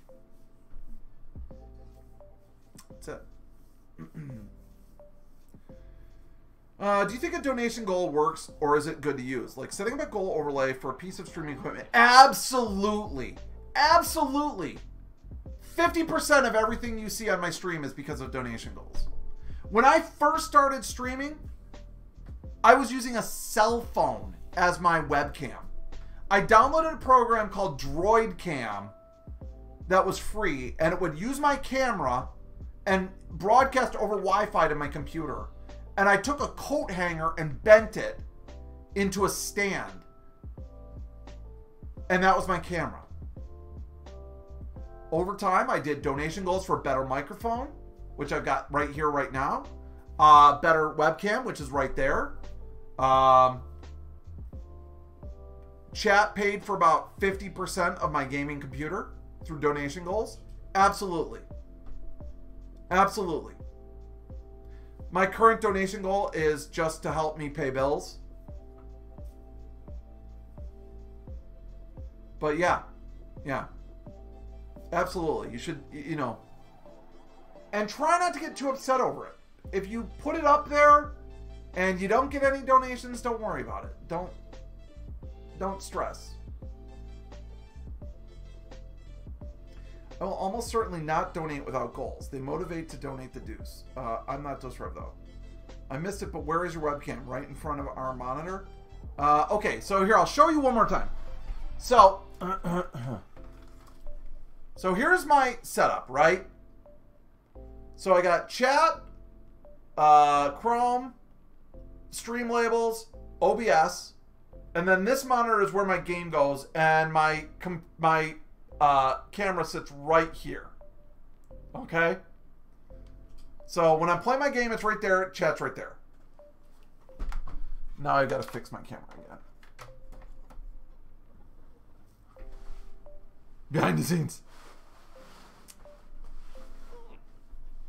[SPEAKER 1] That's it. Do you think a donation goal works, or is it good to use? Like setting up a goal overlay for a piece of streaming equipment. Absolutely. Absolutely. 50% of everything you see on my stream is because of donation goals. When I first started streaming, I was using a cell phone as my webcam. I downloaded a program called Droid Cam that was free, and it would use my camera and broadcast over Wi-Fi to my computer. And I took a coat hanger and bent it into a stand. And that was my camera. Over time, I did donation goals for a better microphone, which I've got right here, right now. Better webcam, which is right there. Chat paid for about 50% of my gaming computer through donation goals. Absolutely. Absolutely. My current donation goal is just to help me pay bills. But yeah. Absolutely. You should, and try not to get too upset over it. If you put it up there and you don't get any donations, don't worry about it. Don't stress. I will almost certainly not donate without goals. They motivate to donate the dues. I'm not Dosrev though. I missed it, but where is your webcam? Right in front of our monitor. Okay, so here, I'll show you one more time. So, so here's my setup, right? So I got chat, Chrome, Streamlabs, OBS, and then this monitor is where my game goes, and my camera sits right here. Okay? So when I'm playing my game, it's right there, chat's right there. Now I gotta fix my camera again. Behind the scenes.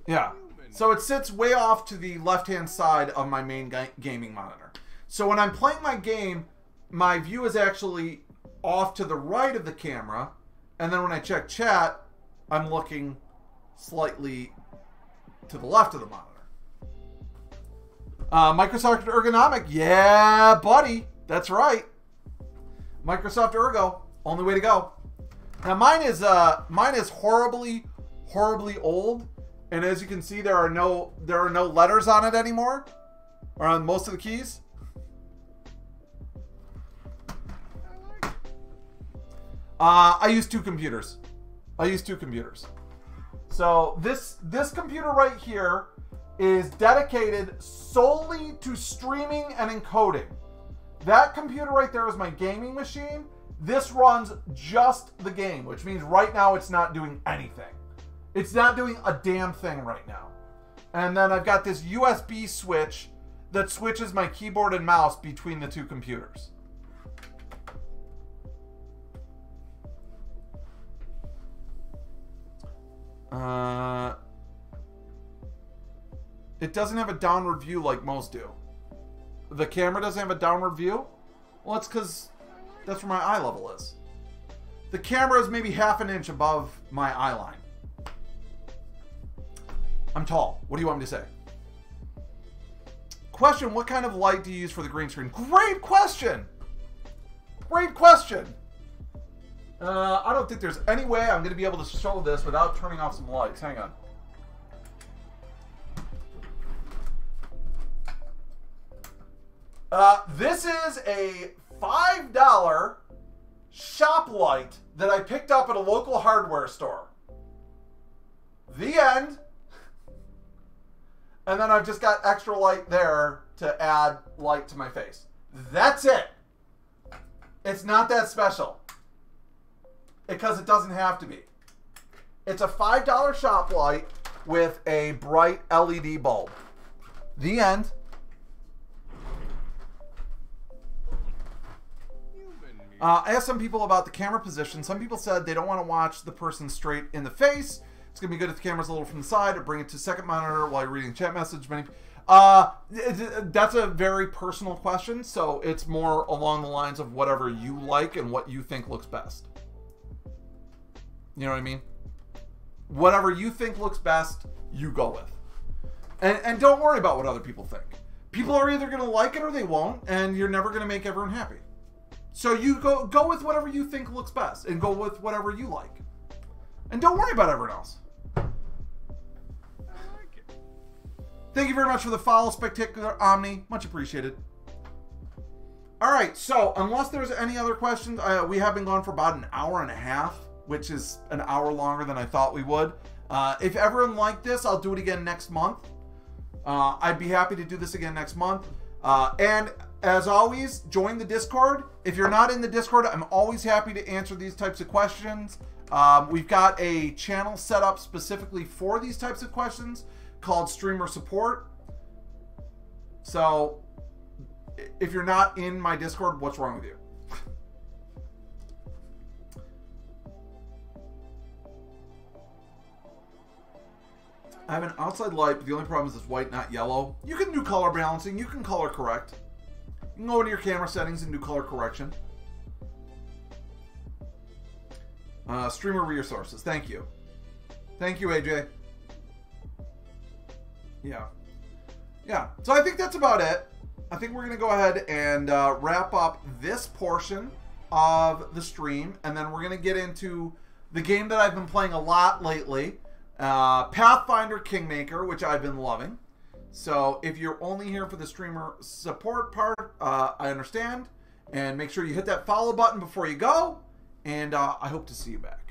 [SPEAKER 1] Yeah. So it sits way off to the left-hand side of my main gaming monitor. So when I'm playing my game, my view is actually off to the right of the camera. And then when I check chat, I'm looking slightly to the left of the monitor. Microsoft Ergonomic. Yeah, buddy. That's right. Microsoft Ergo. Only way to go. Now mine is horribly, horribly old. And as you can see, there are no letters on it anymore, or on most of the keys. I use two computers. So this computer right here is dedicated solely to streaming and encoding. That computer right there is my gaming machine. This runs just the game, which means right now it's not doing anything. It's not doing a damn thing right now. And then I've got this USB switch that switches my keyboard and mouse between the two computers. It doesn't have a downward view like most do. The camera doesn't have a downward view? Well, it's because that's where my eye level is. The camera is maybe half an inch above my eye line. I'm tall. What do you want me to say? Question, what kind of light do you use for the green screen? Great question! Great question! I don't think there's any way I'm going to be able to show this without turning off some lights. Hang on. This is a $5 shop light that I picked up at a local hardware store. The end. And then I've just got extra light there to add light to my face. That's it. It's not that special. Because it doesn't have to be. It's a $5 shop light with a bright LED bulb. The end. I asked some people about the camera position. Some people said they don't want to watch the person straight in the face. It's going to be good if the camera's a little from the side, or bring it to second monitor while you're reading a chat message. That's a very personal question, so it's more along the lines of whatever you like and what you think looks best. You know what I mean? Whatever you think looks best, you go with. And don't worry about what other people think. People are either going to like it or they won't, and you're never going to make everyone happy. So you go with whatever you think looks best, and go with whatever you like. And don't worry about everyone else. Thank you very much for the follow, Spectacular Omni. Much appreciated. Alright, so unless there's any other questions, we have been going for about an hour and a half, which is an hour longer than I thought we would. If everyone liked this, I'll do it again next month. I'd be happy to do this again next month. And as always, join the Discord. If you're not in the Discord, I'm always happy to answer these types of questions. We've got a channel set up specifically for these types of questions called Streamer Support. So if you're not in my Discord, what's wrong with you? I have an outside light, but the only problem is it's white, not yellow. You can do color balancing. You can color correct. You can go into your camera settings and do color correction. Streamer resources. Thank you. Thank you, AJ. Yeah. Yeah. So I think that's about it. I think we're going to go ahead and wrap up this portion of the stream. And then we're going to get into the game that I've been playing a lot lately. Pathfinder Kingmaker, which I've been loving. So if you're only here for the streamer support part, I understand. And make sure you hit that follow button before you go. And I hope to see you back.